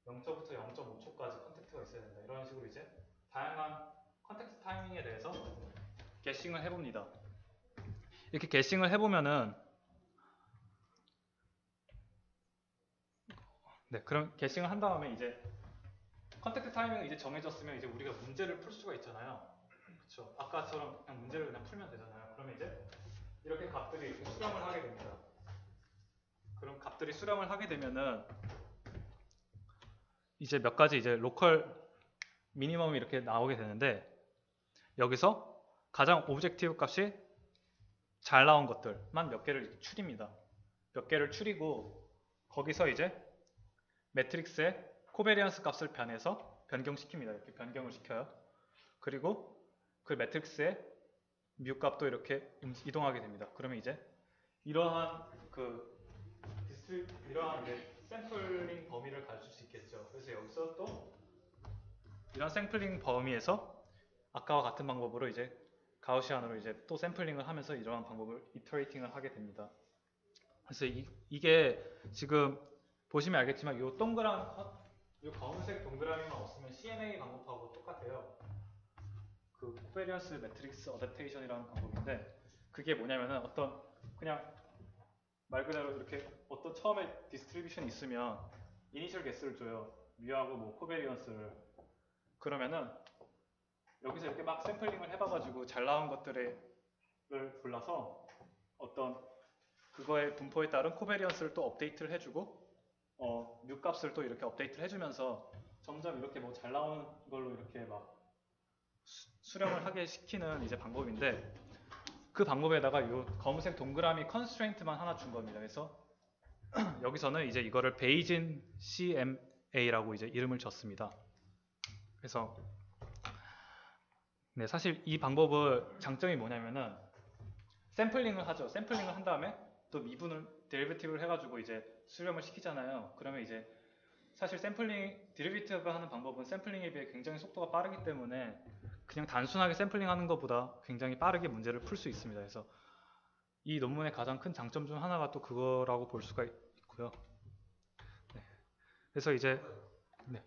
0초부터 0.5초까지 컨택트가 있어야 된다. 이런 식으로 이제 다양한 컨택트 타이밍에 대해서 게싱을 해봅니다. 이렇게 게싱을 해보면은 네, 그럼 게싱을 한 다음에 이제 컨택트 타이밍이 이제 정해졌으면 이제 우리가 문제를 풀 수가 있잖아요. 그렇죠? 아까처럼 그냥 문제를 그냥 풀면 되잖아요. 그러면 이제 이렇게 값들이 이렇게 수렴을 하게 됩니다. 그럼 값들이 수렴을 하게 되면은 이제 몇 가지 이제 로컬 미니멈이 이렇게 나오게 되는데 여기서 가장 오브젝티브 값이 잘 나온 것들만 몇 개를 추립니다. 몇 개를 추리고 거기서 이제 매트릭스의 코베리언스 값을 변경시킵니다. 이렇게 변경을 시켜요. 그리고 그 매트릭스의 뮤 값도 이렇게 이동하게 됩니다. 그러면 이제 이러한 이제 샘플링 범위를 가질 수 있겠죠. 그래서 여기서 또 이런 샘플링 범위에서 아까와 같은 방법으로 이제 가우시안으로 이제 또 샘플링을 하면서 이러한 방법을 이터레이팅을 하게 됩니다. 그래서 이게 지금 보시면 알겠지만 이 검은색 동그라미만 없으면 CNA 방법하고 똑같아요. 그 코베리언스 매트릭스 어댑테이션이라는 방법인데 그게 뭐냐면은 그냥 말 그대로 이렇게 처음에 디스트리뷰션이 있으면 이니셜 개수를 줘요. 뮤하고 뭐 코베리언스를. 그러면은 여기서 이렇게 막 샘플링을 해봐가지고 잘 나온 것들을 골라서 그거의 분포에 따른 코베리언스를 또 업데이트를 해주고 뮤 값을 또 이렇게 업데이트를 해주면서 점점 이렇게 뭐 잘 나오는 걸로 이렇게 막 수렴을 하게 시키는 이제 방법인데 그 방법에다가 이 검은색 동그라미 컨스트레인트만 하나 준 겁니다. 그래서 여기서는 이제 이거를 베이진 CMA라고 이제 이름을 줬습니다. 그래서 네, 사실 이 방법의 장점이 뭐냐면은 샘플링을 하죠. 샘플링을 한 다음에 또 미분을 데리베티브를 해가지고 이제 수렴을 시키잖아요. 그러면 이제 사실 데리베티브가 하는 방법은 샘플링에 비해 굉장히 속도가 빠르기 때문에 그냥 단순하게 샘플링하는 것보다 굉장히 빠르게 문제를 풀 수 있습니다. 그래서 이 논문의 가장 큰 장점 중 하나가 또 그거라고 볼 수가 있고요. 네. 그래서 이제 네.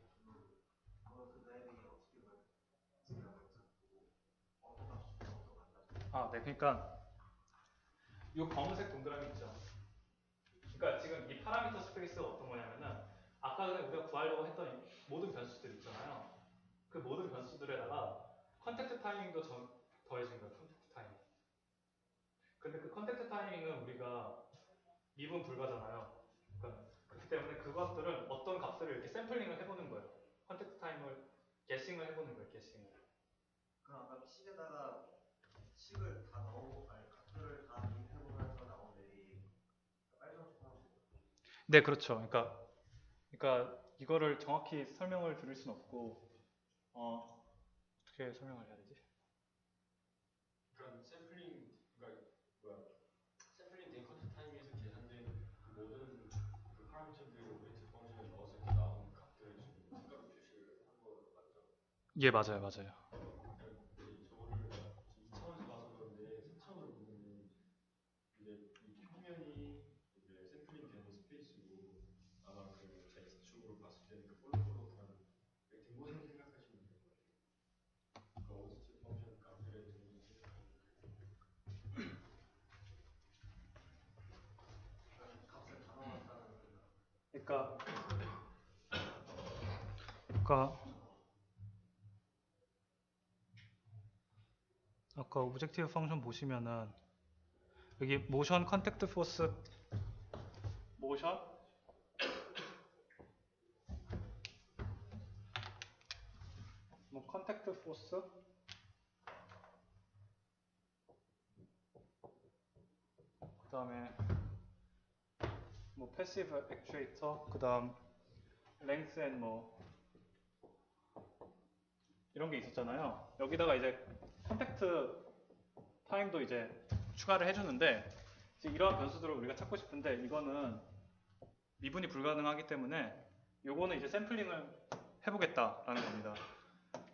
네, 그러니까 이 검은색 동그라미 있죠. 그러니까 지금 이 파라미터 스페이스가 어떤 거냐면은 아까 전에 우리가 구하려고 했던 모든 변수들 있잖아요. 그 모든 변수들에다가 컨택트 타이밍도 더해진 거예요. 컨택트 타이밍. 근데 그 컨택트 타이밍은 우리가 미분 불가잖아요. 그러니까 그렇기 때문에 그것들은 어떤 값들을 이렇게 샘플링을 해보는 거예요. 컨택트 타임을 게싱을 해보는 거예요. 게싱을. 그럼 아까 식에다가 식을 다 넣고 아니 값들을 다 입력해보면서 나온 앱이 빨간색 하면 네, 그렇죠. 그러니까 이거를 정확히 설명을 드릴 수는 없고 어떻게 설명을 해야 되지? 그러니까 샘플링 된 컨택트 타임에서 계산된 그 모든 그 파라미터들을 오브젝트 펑션에 넣어서 이렇게 나온 값들을 지금 색깔로 표시를 한 거 맞죠? 예, 맞아요, 맞아요. 저거를 2차원에서 봐서 그런데 3차원으로 보면은 이제 이 평면이 이제 샘플링 되는 스페이스고 아마 그 제 X축으로 봤을 때는 그 볼록볼록한 등고생 생각하시면 될 것 같아요. 그 오브젝트 펑션 값들의 등고생 생각하시면 값을 다 넣었다는 그러니까 아까 오브젝티브 펑션 보시면은 여기 모션 컨택트 포스 모션 뭐 컨택트 포스 그다음에 뭐 패시브 액추에이터 그다음 랭스 앤 뭐 이런 게 있었잖아요. 여기다가 이제 컨택트 타임도 이제 추가를 해주는데 이제 이러한 변수들을 우리가 찾고 싶은데 이거는 미분이 불가능하기 때문에 요거는 이제 샘플링을 해보겠다라는 겁니다.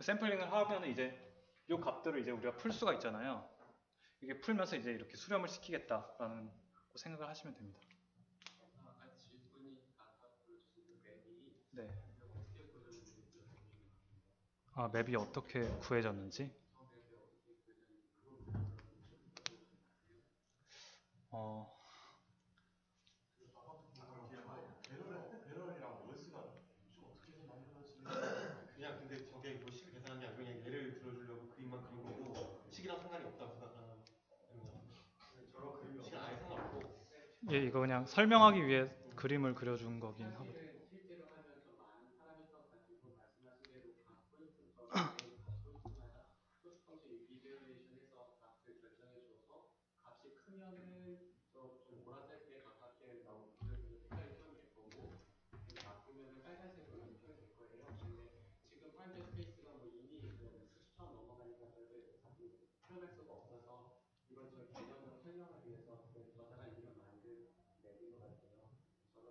샘플링을 하면 이제 요 값들을 이제 우리가 풀 수가 있잖아요. 이게 풀면서 이제 이렇게 수렴을 시키겠다라는 생각을 하시면 됩니다. 아까 질문이 아까 보여주신 그 맵이 네. 아, 맵이 어떻게 구해졌는지. 어, 배럴이랑 OS가 어떻게 해서 만들어지는 그냥 근데 저게 뭐 식 계산한 게 아니고 그냥 예를 들어주려고 그림만 그린 거고 식이랑 상관이 없다고 생각하는 저런 그림이 식은 아예 상관없고 예, 이거 그냥 설명하기 위해 그림을 그려준 거긴 하거든요. 실제로 하면 더 많은 파라미터 가지고 말씀하신 대로 각 포인트부터 각 포인트마다 소스 펑션 이베루에이션해서 값을 결정해 줘서 값이 크면은 좀 보라색에 가깝게 나오고 색깔이 표현될 거고 낮으면은 빨간색으로 표현될 거예요. 근데 지금 현재 스페이스가 뭐 이미 수천 넘어가니까 별도의 표현할 수가 없어서 이건 저 개념으로 설명하기 위해서 저자가 이름 만든 맵인 것 같아요. 저는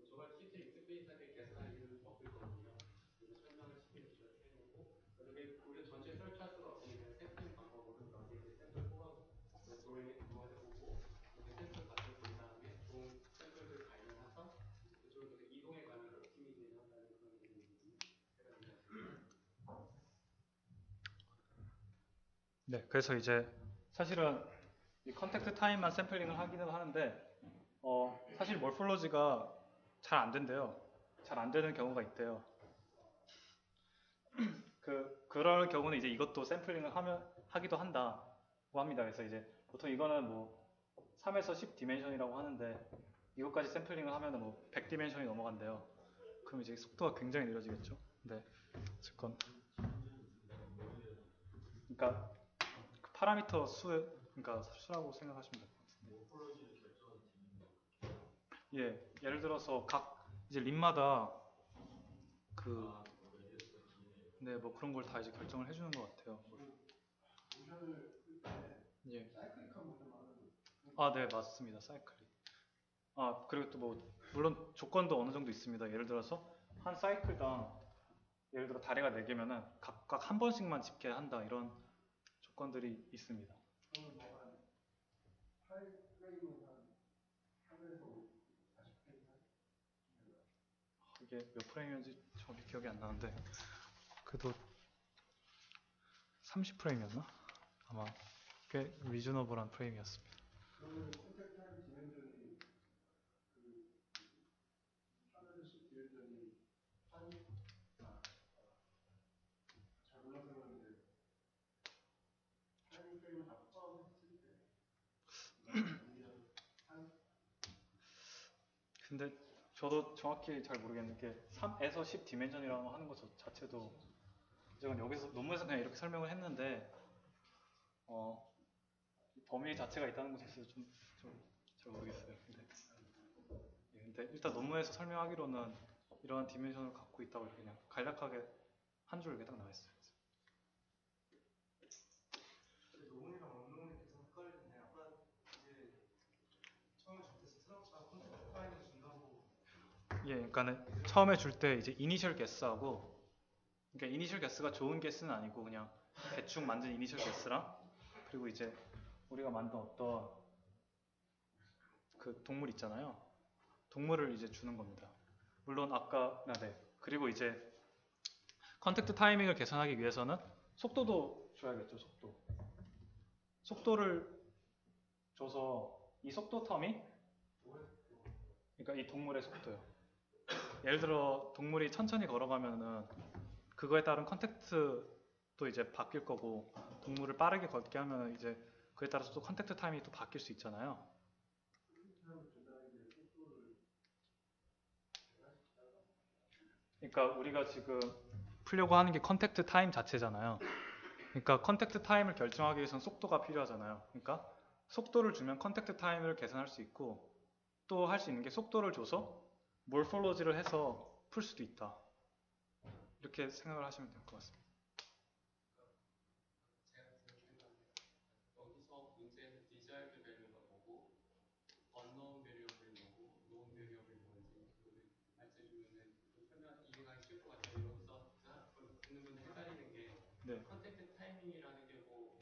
저걸 실제 익스페이스하게 계산할 이유는 없을 거거든요. 그래서 설명을 시키는 해놓고 그다음에 우리가 전체 설치할 수가 없으니까 샘플링 방법으로 여기 이제 샘플 뽑아 도해보고 이렇게 샘플 값을 본 다음에 좋은 샘플을 발견해서 그쪽으로 이동해 가면서 옵티미제이션 한다는 그런 개념이거든요. 제가 이해하시나요? 네, 그래서 이제 사실은 이 컨택트 타임만 샘플링을 하기는 하는데 사실 몰폴로지가 잘 안 된대요. 잘 안 되는 경우가 있대요. 그럴 경우는 이제 이것도 샘플링을 하기도 한다고 합니다. 그래서 이제 보통 이거는 뭐 3에서 10 디멘션이라고 하는데 이것까지 샘플링을 하면은 뭐 100 디멘션이 넘어간대요. 그럼 이제 속도가 굉장히 느려지겠죠. 네, 어쨌건 그러니까 그 파라미터 그러니까 수라고 생각하시면 될 것 같은데. 예, 예를 들어서 각 이제 립마다 그 네, 뭐 그런 걸 다 이제 결정을 해주는 것 같아요. 예. 아, 네, 맞습니다. 사이클이. 아, 그리고 또 뭐 물론 조건도 어느 정도 있습니다. 예를 들어서 한 사이클당 예를 들어 다리가 4개면은 각각 한 번씩만 짚게 한다 이런 조건들이 있습니다. 이게 몇 프레임이었는지 정확히 기억이 안 나는데 그래도 30프레임이었나? 아마 꽤 리즈너블한 프레임이었습니다. 근데 저도 정확히 잘 모르겠는 게 3에서 10 디멘전이라고 하는 것 자체도 제가 여기서 논문에서 그냥 이렇게 설명을 했는데 범위 자체가 있다는 것 자체도 좀 잘 모르겠어요. 근데 일단 논문에서 설명하기로는 이러한 디멘션을 갖고 있다고 이렇게 그냥 간략하게 한 줄 이렇게 딱 나와 있어요. 논문이랑 원론이 계속 헷갈리는데 아까 이제 처음에 줄 때 스트럭처가 컨텐츠 파일을 준다고 예, 그러니까는 처음에 줄 때 이제 이니셜 게스하고 그러니까 이니셜 게스가 좋은 게스는 아니고 그냥 대충 만든 이니셜 게스랑 그리고 이제 우리가 만든 어떤 그 동물 있잖아요. 동물을 이제 주는 겁니다. 물론 아까 네. 그리고 이제 컨택트 타이밍을 계산하기 위해서는 속도도 줘야겠죠. 속도를 줘서 이 속도 텀이 그러니까 이 동물의 속도요. 예를 들어 동물이 천천히 걸어가면은 그거에 따른 컨택트도 이제 바뀔 거고 동물을 빠르게 걷게 하면 이제 그에 따라서 또 컨택트 타임이 또 바뀔 수 있잖아요. 그러니까 우리가 지금 풀려고 하는 게 컨택트 타임 자체잖아요. 그러니까 컨택트 타임을 결정하기 위해서는 속도가 필요하잖아요. 그러니까 속도를 주면 컨택트 타임을 계산할 수 있고 또 할 수 있는 게 속도를 줘서 몰폴로지를 해서 풀 수도 있다. 이렇게 생각을 하시면 될 것 같습니다. 여기서 문제에서 desired value가 뭐고 unknown variable이 뭐고 known variable이 뭔지 그거를 알려주면은 설명 이해가 쉬울 것 같아요. 여기서 듣는 분들 헷갈리는 게 네. 컨택트 타이밍이라는 게 뭐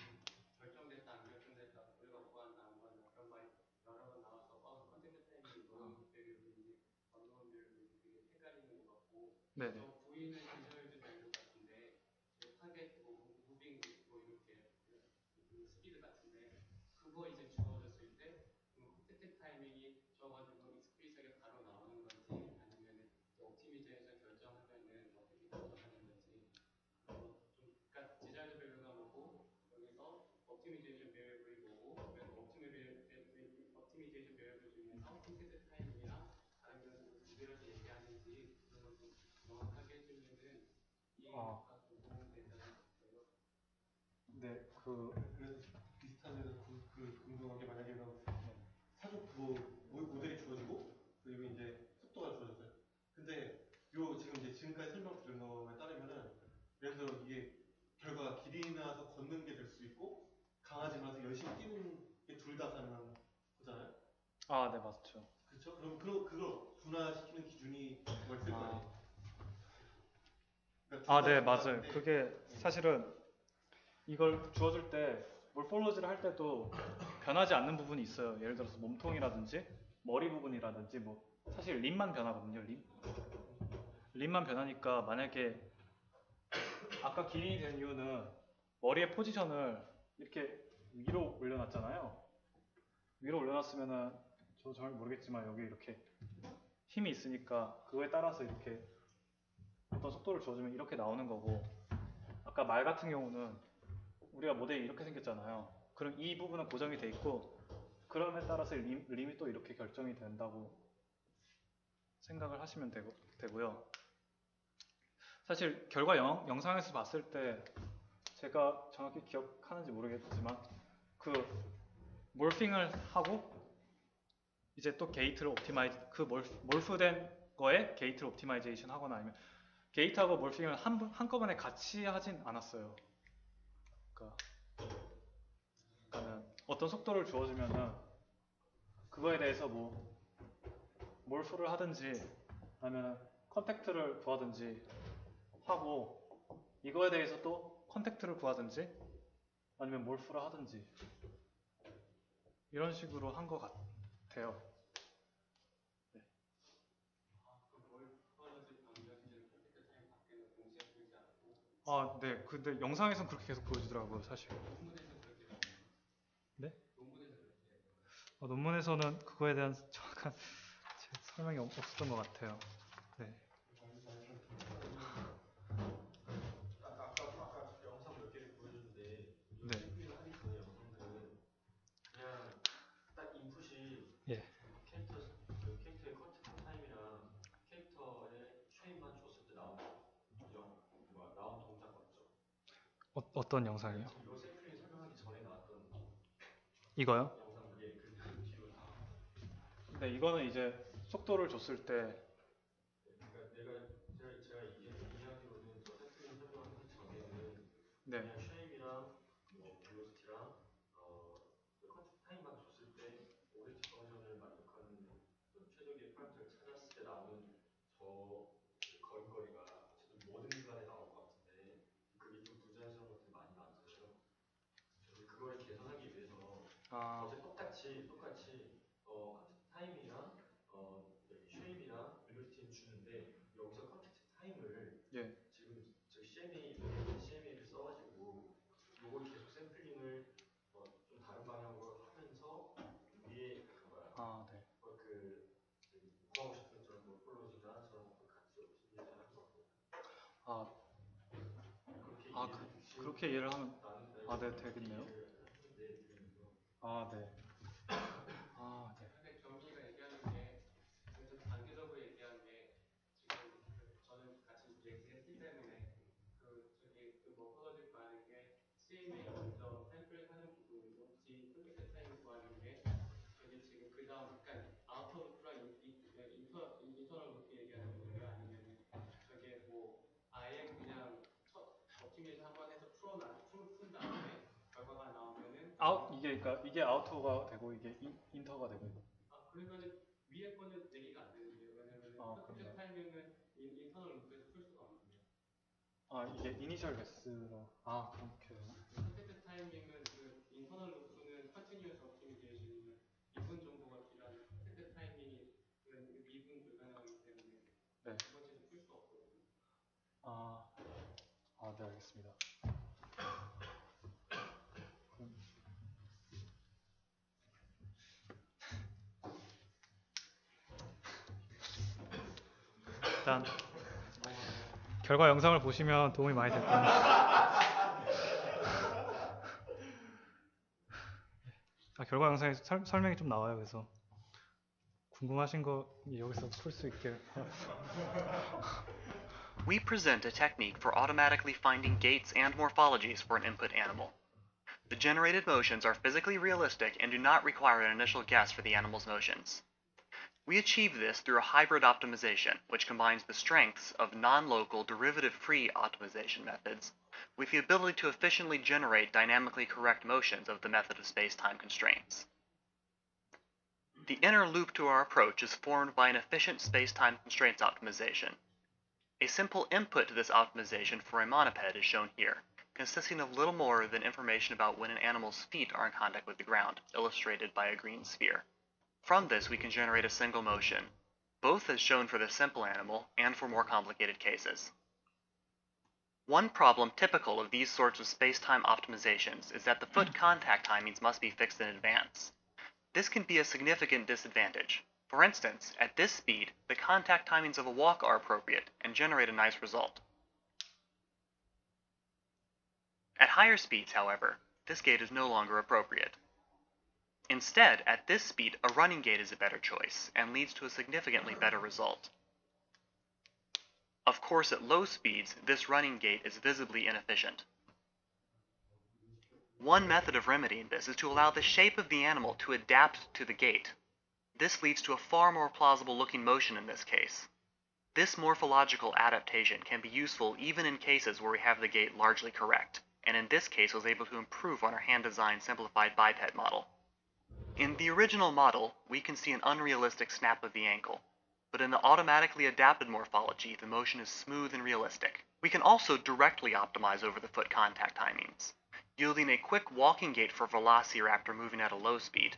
결정됐다 안 결정됐다 우리가 구한다 안 구한다 그런 말이 여러 번 나와서 컨택트 타이밍이 known variable인지 unknown variable인지 되게 헷갈리는 것 같고 네네. 저 V는 desired value 같은데 스피드 같은데 그거 이제 주어졌을 때 컨택트 타이밍이 주어가지고 익스플리시하게 바로 나오는 건지 아니면 옵티미제이션 결정하면은 어떻게 결정하는 건지 그러니까 디자이너 밸류가 뭐고 여기서 옵티미제이션 베리어블이 뭐고 그래서 옵티미제이션 베리어블 중에서 컨택트 타이밍이랑 다른 변수를 구별해서 얘기하는지 그런 걸좀 정확하게 해주면은 어, 이해가 좀 도움이 되지 않을까 싶어요. 네, 그래서 비슷한 데서 궁금한 게 만약에 그럼 사족 모델이 주어지고 그리고 이제 속도가 주어졌어요. 근데 요 지금까지 설명 들은 거에 따르면은 예를 들어 이게 결과가 길이 나서 걷는 게 될 수 있고 강아지 나서 열심히 뛰는 게 둘 다 가능한 거잖아요. 아, 네, 맞죠. 그렇죠? 그럼 그걸 분화시키는 기준이 뭐 있을 거 아니에요? 그러니까 아, 둘다 네, 맞아요. 중요한데 그게 사실은 이걸 주어줄 때 몰폴로지를 할 때도 변하지 않는 부분이 있어요. 예를 들어서 몸통이라든지 머리 부분이라든지 뭐 사실 림만 변하거든요. 림만 변하니까 만약에 아까 기린이 된 이유는 머리의 포지션을 이렇게 위로 올려놨잖아요. 위로 올려놨으면은 저 잘 모르겠지만 여기 이렇게 힘이 있으니까 그거에 따라서 이렇게 어떤 속도를 주어주면 이렇게 나오는 거고 아까 말 같은 경우는 우리가 모델이 이렇게 생겼잖아요. 그럼 이 부분은 고정이 돼 있고 그럼에 따라서 림이 또 이렇게 결정이 된다고 생각을 하시면 되고요. 사실 결과 영상에서 봤을 때 제가 정확히 기억하는지 모르겠지만 그 몰핑을 하고 이제 또 게이트를 옵티마이즈 몰프된 거에 게이트를 옵티마이제이션 하거나 아니면 게이트하고 몰핑을 한꺼번에 같이 하진 않았어요. 그러니까는 어떤 속도를 주어주면은 그거에 대해서 뭐 몰프를 하든지 아니면 컨택트를 구하든지 하고 이거에 대해서 또 컨택트를 구하든지 아니면 몰프를 하든지 이런 식으로 한 것 같아요. 몰폴로지 방정식을 컨택트 타임 밖에는 동시에 풀지 않고 아, 네. 근데 영상에서는 그렇게 계속 보여주더라고요, 사실. 논문에서 그렇게 나와요. 네? 논문에서 그렇게 돼요. 논문에서는 그거에 대한 정확한 설명이 없었던 것 같아요. 네. 아까 영상 몇 개를 보여줬는데 이 네. 샘플링 하기 전에 영상들은 그냥 딱 인풋이 예. 캐릭터의 컨택트 타임이랑 캐릭터의 쉐입만 줬을 때 나온 동작 맞죠? 어떤 영상이요? 이거 샘플링 설명하기 전에 나왔던 이거요? 영상 그 뒤로 다. 네, 이거는 이제 속도를 줬을 때 그러니까 제가 이해하기로는 저 샘플링 설명하기 전에는 네. 그냥 쉐입이랑 뭐 벨로시티랑 그 컨택트 타임만 줬을 때 오브젝트 펑션을 만족하는 어떤 최적의 파라미터를 찾았을 때 나오는 저그 걸음걸이가 어쨌든 모든 시간에 나올 것 같은데 그게 좀 부자연스러운 것들이 많이 많잖아요. 그래서 그걸 개선하기 위해서 어제 똑같이 컨택트 타임이랑 쉐입이랑 벨로시티는 주는데 여기서 컨택트 타임을 예. 지금 저 CMA를 써가지고 요걸 계속 샘플링을 좀 다른 방향으로 하면서 위에 그 뭐야 아, 네. 구하고 싶은 것처럼 몰폴로지나 저런 것들 같이 옵티미제이션 하는 거고 아, 그렇게 그렇게 이해를 하면 나는 네, 되겠네요. 했는데 들으면서 아, 네. 아, 네. 근데 경민이가 얘기하는 게 좀 단계적으로 얘기하는 게 지금 저는 같이 얘기했기 때문에 그 모포로지 구하는 게 CMA 먼저 샘플 하는 부분이고 컨택트 타임 구하는 게 저기 지금 그 다음 그러니까 아우터 루프랑 인터널 루프 얘기하는 거예요? 아니면 저게 뭐 아예 그냥 옵티미제이션 한번 해서 푼 다음에 결과가 나오면은 이게 아우터가 되고 이게 인터가 되고. 그러면은 위에 거는 얘기가 안 되는데요. 왜냐면은 컨택트 그런가요? 타이밍은 인터널 루프에서 풀 수가 없는데. 이게 이니셜 베스로. 그렇게 되나? 컨택트 타이밍은 그 인터널 루프는 컨티뉴어스 옵티미제이션이면 2분 정도가 필요한 컨택트 타이밍이 2분 불가능하기 때문에 네. 두 번째는 풀 수가 없거든요. 네, 알겠습니다. 일단 결과 영상을 보시면 도움이 많이 될 겁니다. 결과 영상에 설명이 좀 나와요. 그래서 궁금하신 거 여기서 풀 수 있게. We present a technique for automatically finding gaits and morphologies for an input animal. The generated motions are physically realistic and do not require an initial guess for the animal's motions. We achieve this through a hybrid optimization, which combines the strengths of non-local derivative-free optimization methods with the ability to efficiently generate dynamically correct motions of the method of space-time constraints. The inner loop to our approach is formed by an efficient space-time constraints optimization. A simple input to this optimization for a monoped is shown here, consisting of little more than information about when an animal's feet are in contact with the ground, illustrated by a green sphere. From this we can generate a single motion, both as shown for this simple animal and for more complicated cases. One problem typical of these sorts of space-time optimizations is that the foot contact timings must be fixed in advance. This can be a significant disadvantage. For instance, at this speed, the contact timings of a walk are appropriate and generate a nice result. At higher speeds, however, this gait is no longer appropriate. Instead, at this speed, a running gait is a better choice and leads to a significantly better result. Of course, at low speeds, this running gait is visibly inefficient. One method of remedying this is to allow the shape of the animal to adapt to the gait. This leads to a far more plausible looking motion in this case. This morphological adaptation can be useful even in cases where we have the gait largely correct, and in this case was able to improve on our hand-designed simplified biped model. In the original model, we can see an unrealistic snap of the ankle, but in the automatically adapted morphology, the motion is smooth and realistic. We can also directly optimize over the foot contact timings, yielding a quick walking gait for Velociraptor moving at a low speed,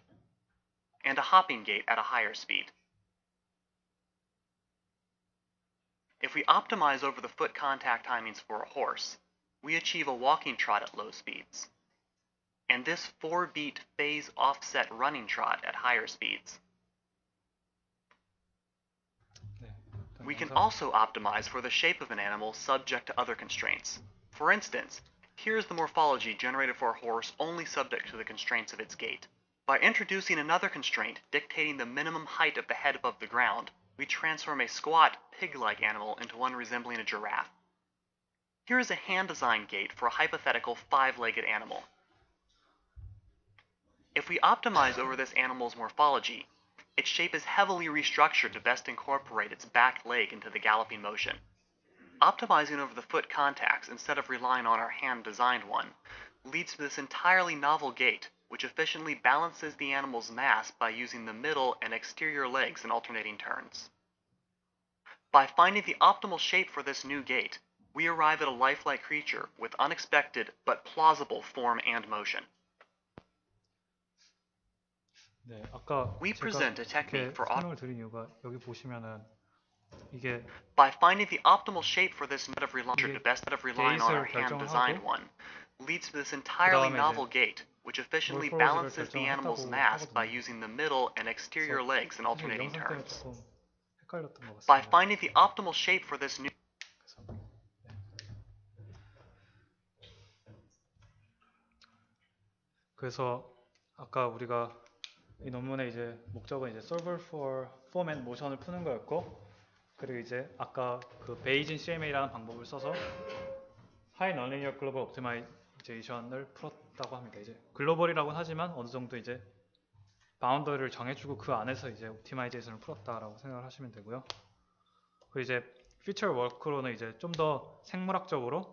and a hopping gait at a higher speed. If we optimize over the foot contact timings for a horse, we achieve a walking trot at low speeds, and this 4-beat phase offset running trot at higher speeds. We can also optimize for the shape of an animal subject to other constraints. For instance, here's the morphology generated for a horse only subject to the constraints of its gait. By introducing another constraint dictating the minimum height of the head above the ground, we transform a squat, pig-like animal into one resembling a giraffe. Here is a hand-designed gait for a hypothetical 5-legged animal. If we optimize over this animal's morphology, its shape is heavily restructured to best incorporate its back leg into the galloping motion. Optimizing over the foot contacts instead of relying on our hand-designed one leads to this entirely novel gait, which efficiently balances the animal's mass by using the middle and exterior legs in alternating turns. By finding the optimal shape for this new gait, we arrive at a lifelike creature with unexpected but plausible form and motion. 네, 아까 We present a technique for 설명을 드린 이유가 여기 보시면은 이게 by finding the optimal shape for this instead of relying on our hand-designed one leads to this entirely novel gait, which efficiently balances the animal's mass by using the middle and exterior legs in alternating turns. By finding the optimal shape for this new 그래서 아까 우리가 이 논문의 이제 목적은 이제 solver for form and motion을 푸는 거였고, 그리고 이제 아까 그 베이진 CMA라는 방법을 써서 High Nonlinear Global Optimization을 풀었다고 합니다. 이제 글로벌이라고는 하지만 어느 정도 이제 바운더리를 정해주고 그 안에서 이제 옵티마이제이션을 풀었다라고 생각을 하시면 되고요. 그리고 이제 피처 워크로는 이제 좀 더 생물학적으로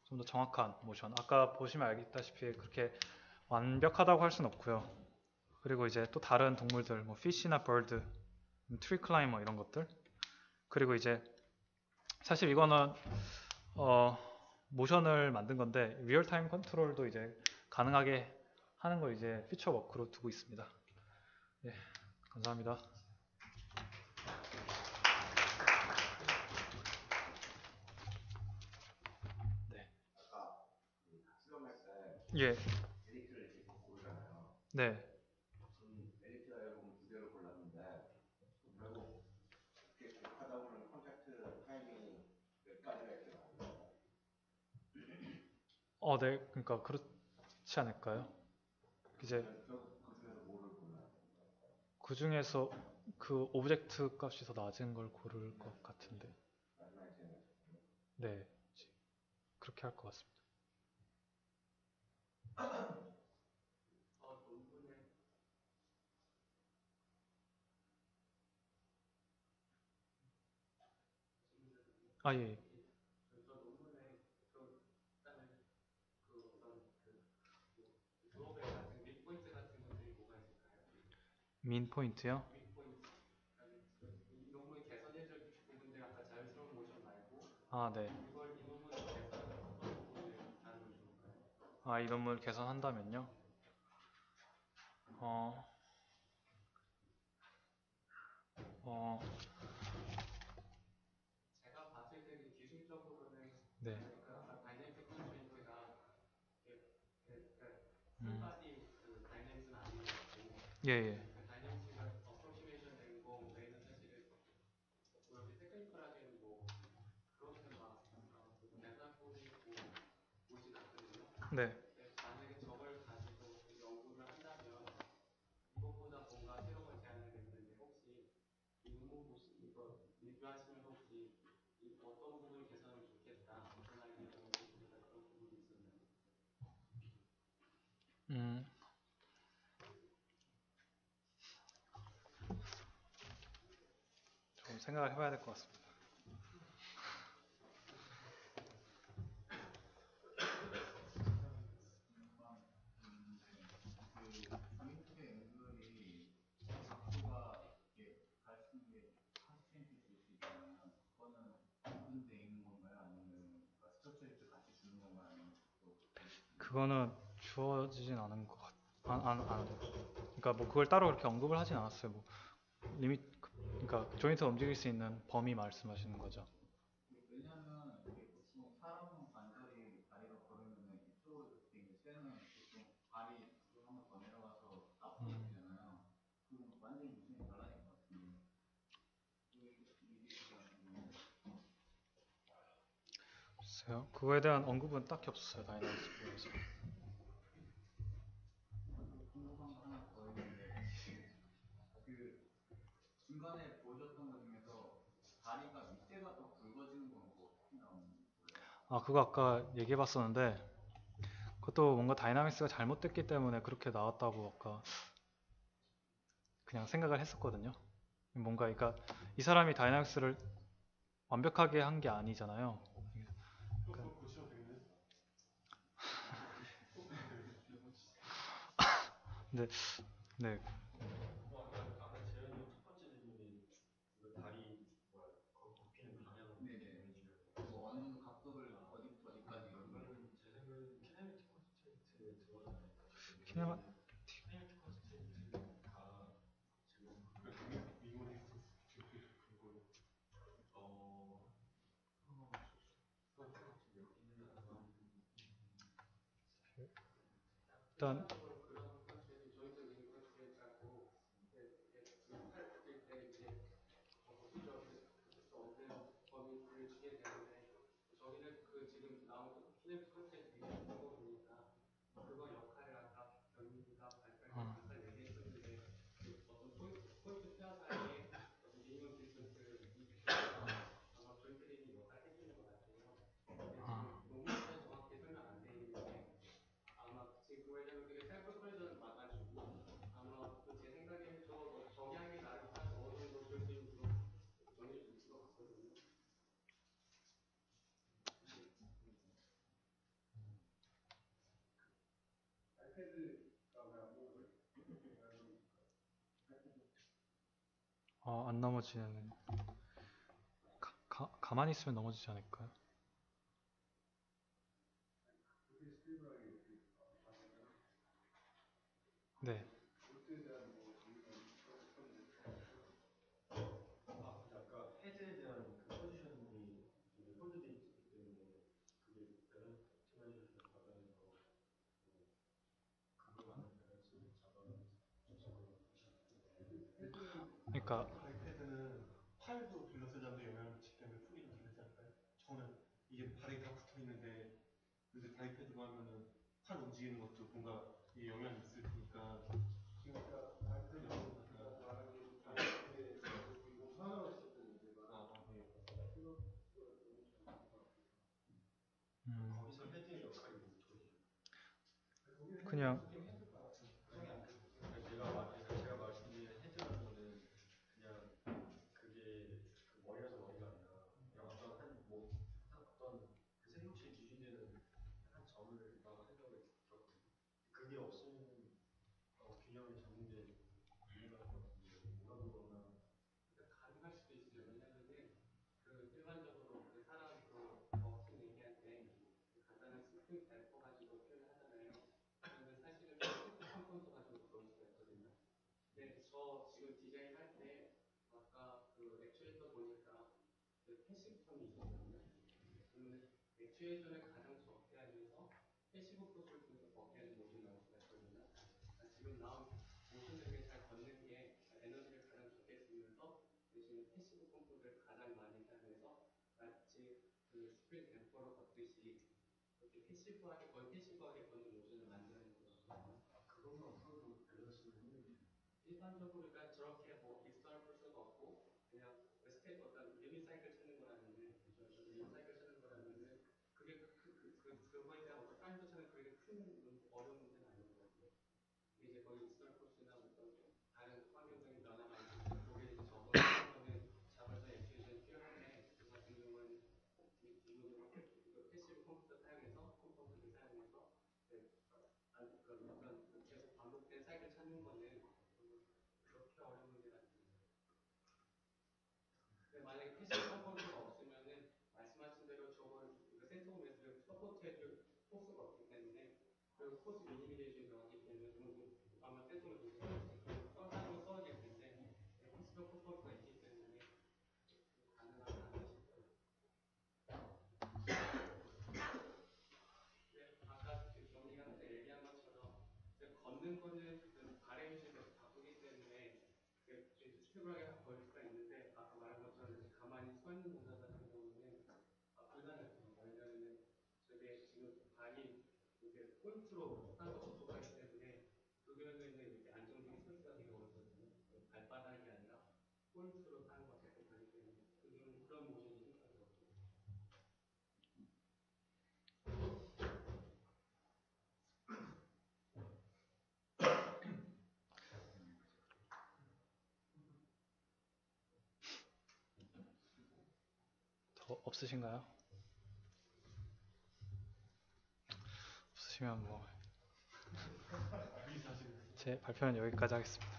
좀 더 정확한 모션. 아까 보시면 알겠다시피 그렇게 완벽하다고 할 수는 없고요. 그리고 이제 또 다른 동물들, 뭐 피쉬나 벌드, 트리 클라이머 이런 것들. 그리고 이제 사실 이거는 모션을 만든 건데 리얼타임 컨트롤도 이제 가능하게 하는 걸 이제 피처 워크로 두고 있습니다. 예, 감사합니다. 네. 아까 그 실험할 때 예. 에디트를 이렇게 고르잖아요. 네. 에디트가 여러분 두 개를 골랐는데 결국 이렇게 하다 보면 컨택트 까지가 있잖아. 네, 그러니까 그렇지 않을까요? 이제 결국 그 중에서 뭐를 골라야 돼? 그 중에서 그 오브젝트 값이 더 낮은 걸 고를 것 같은데, 마지막에 제일 낮은 거. 네, 그렇게 할 것 같습니다. 논문에 아, 예. 저 논문에 그 일단은 그 어떤 그 드로백 같은 윗포인트 같은 것들이 뭐가 있을까요? 민 포인트요? 윗포인트. 이 논문 개선해줄 부분들 아까 자연스러운 모션 말고 아, 네. 이 논문 개선하는 어떤 부분을 다루면 좋을까요? 아, 이 논문을 개선한다면요? 어, 어, 제가 봤을 때는 기술적으로는 네. 그 아까 다이내믹 컨스트레인트가 음, 풀바디 그 다이내믹스는 아닌 것 같고 예, 예. 그 다이내믹스가 어프로시메이션 된 거 외에는 사실은 뭐 이렇게 테크니컬하게는 뭐 그렇게 막 대단한 부분이 보이진 않거든요. 네. 근데 만약에 저걸 가지고 연구를 한다면 이것보다 뭔가 새로운 걸 제안을 했는데 혹시 이 논문 보시 이거 리뷰하시면서 혹시 어떤 부분을 개선하면 좋겠다 어떤 아이디어를 하면 좋겠다 그런 부분이 있었나요? 음, 좀 생각을 해봐야 될 것 같습니다. 그 조인트 앵글이 각도가 이렇게 갈 수 있는 게 40cm 줄 수 있잖아요. 그거는 모든 데 있는 건가요? 아니면 스트럭처 같이 주는 건가요? 아니면 또 그거는 주어지진 않은 것 그러니까 뭐 그걸 따로 그렇게 언급을 하진 않았어요. 뭐 그러니까 조인트가 움직일 수 있는 범위 말씀하시는 거죠. 왜냐면 이게 보통 사람 관절이 다리로 걸으면 이쪽으로 굽게 있는데 쇠는 보통 발이 이쪽으로 한번 더 내려가서 앞으로 굽잖아요. 그럼 완전히 모션이 달라질 것 같은데 이게 글쎄요. 그거에 대한 언급은 딱히 없었어요. 다이나믹스 부분에서. 궁금한 거 하나 더 있는데 그 중간에 보여줬던 것 중에서 다리가 밑에가 더 굵어지는 건 뭐 어떻게 나오는 거예요? 아, 그거 아까 얘기해 봤었는데 그것도 뭔가 다이나믹스가 잘못됐기 때문에 그렇게 나왔다고 아까 그냥 생각을 했었거든요. 뭔가 그러니까 이 사람이 다이나믹스를 완벽하게 한 게 아니잖아요. 그거 고치면 되겠네. 근데 네. 아까 재현이 형 첫 번째 질문이 그 다리 굽히는 방향을 네네. 정해주려고. 뭐 어느 정도 각도를 어디부터 어디까지 이런 거. 그거는 제 생각에는 키네매틱 컨스트레인트에 들어가지 않을까 싶어요. 키네마- 키네매틱 컨스트레인트가 지금 그러니까 미문에 그리고 일단 일반적으로 그런 컨셉이 조인트 링 컨셉이라고 팔 굽힐 때 이제 보시죠. 그 어떤 범위를 주게 되는데 저기는 그 지금 나온 키네틱 컨셉이 되게 좋은 거 보니까 그거 역할을 아까 변이가 발표할 때 잠깐 얘기했었는데 그 어떤 포인트 페어 사이에 어떤 미니멈 디스턴스 이슈에서 아마 조인트 링이 역할을 해주는 것 같아요. 근데 지금 논문에 정확히 설명 안 돼 있는데 아마 지금 왜냐면 그게 셀프 프레저는 막아주고 아마 제 생각에는 저기 한게 나기까지 어느 정도 조인트링으로 정해줄 수 있을 것 같거든요. 안 넘어지는 가만히 있으면 넘어지지 않을까요? 네. 아까 헤드에 대한 그 포지션이 되게 홀드돼 있기 때문에 그게 밸런스 옵티마이제이션 과정에서 그거에 맞는 밸런스를 잡아주는 그러니까 패드는 팔도 둘러싸지 않는 영향을 미치기 때문에 풀이 좀 다르지 않을까요? 저는 다리 다 붙어 있는데 이제 다리 패드로 하면은 팔 움직이는 것도 뭔가 이 영향이 있을 테니까 그러니까 다리 패드 거기서 헤드의 역할이 뭐죠? 그냥 제가 말씀드린 헤드라는 거는 그냥 그게 그 머리에서 머리가 아니라 그냥 어떤 그 생명체 기준되는 한 점을 막 생각을 들었거든요. 그게 없으면 균형을 잡는 데 문제가 될 것 같은데 뭐라거나 가능할 수도 있어요. 왜냐면은 그 일반적으로 그 사람 그 버튼 얘기할 때 간단한 스프링 밸퍼 가지고 표현하잖아요. 그러면 사실은 스프링 컴포넌트 가지고 그럴 수가 있거든요. 근데 저 지금 디자인할 때 아까 그 액추에이터 보니까 그 패시브텀이 있었거든요. 그러면 액추에이션을 가장 적게 하면서 패시브 코스를 통해서 적게 하는 모션이 나올 수가 있거든요. 그러니까 지금 나온 모션들을 잘 걷는 게 에너지를 가장 적게 쓰면서 대신에 패시브 컴포트를 가장 많이 사용해서 마치 그 스프링 댐퍼로 걷듯이 그렇게 패시브하게 걷는 모션을 만드는 거거든요. 그것만 풀어도 밸런스는 힘들겠네요. 일반적으로 그러니까 저렇게 뭐 익스터널 풀수가 없고 그냥 스텝 어떤 리밋 사이클 찾는 거라면은 리밋 사이클 찾는 거라면은 그게 그거에 대한 어떤 파인드 찾는 그게 큰 어려운 문제는 아닌 것 같아요. 이제 거의 익스터널 풀수나 어떤 다른 환경적인 변화가 있을 때 거기에 이제 적응하는 거는 자발적 액추에이션이 필요한데 그 같은 경우는 기본적으로 패시브 컴퓨터 사용해서 컴포넌트를 사용해서 어떤 계속 반복된 사이클 찾는 거는 그렇게 어려운 문제가 아닙니다. 근데 만약에 패시브 컴포넌트가 없으면은 말씀하신 대로 저걸 센터 매스를 서포트해줄 포스가 없기 때문에 그리고 포스 미니미제이션이 들어가기 때문에 아마 센터 매스를 써가지고 써야 될 텐데 패시브 컴포넌트가 있기 때문에 가능하지 않나 싶어요. 네, 아까 그 정리하면서 얘기한 것처럼 걷는 거는 그 발의 위치에서 바꾸기 때문에 스테이블하게 걸 수가 있는데 아까 말한 것처럼 이렇게 가만히 서 있는 동작 같은 경우는 불가능합니다. 왜냐하면 저게 지금 발이 이렇게 포인트로 땅과 접촉하기 때문에 그 경우에는 이렇게 안정적인 설치가 되게 어렵거든요. 발바닥이 아니라 포인트로 땅과 접촉하기 때문에 그런 모션이 힘들어요. 더 없으신가요? 없으시면 뭐 제 발표는 여기까지 하겠습니다.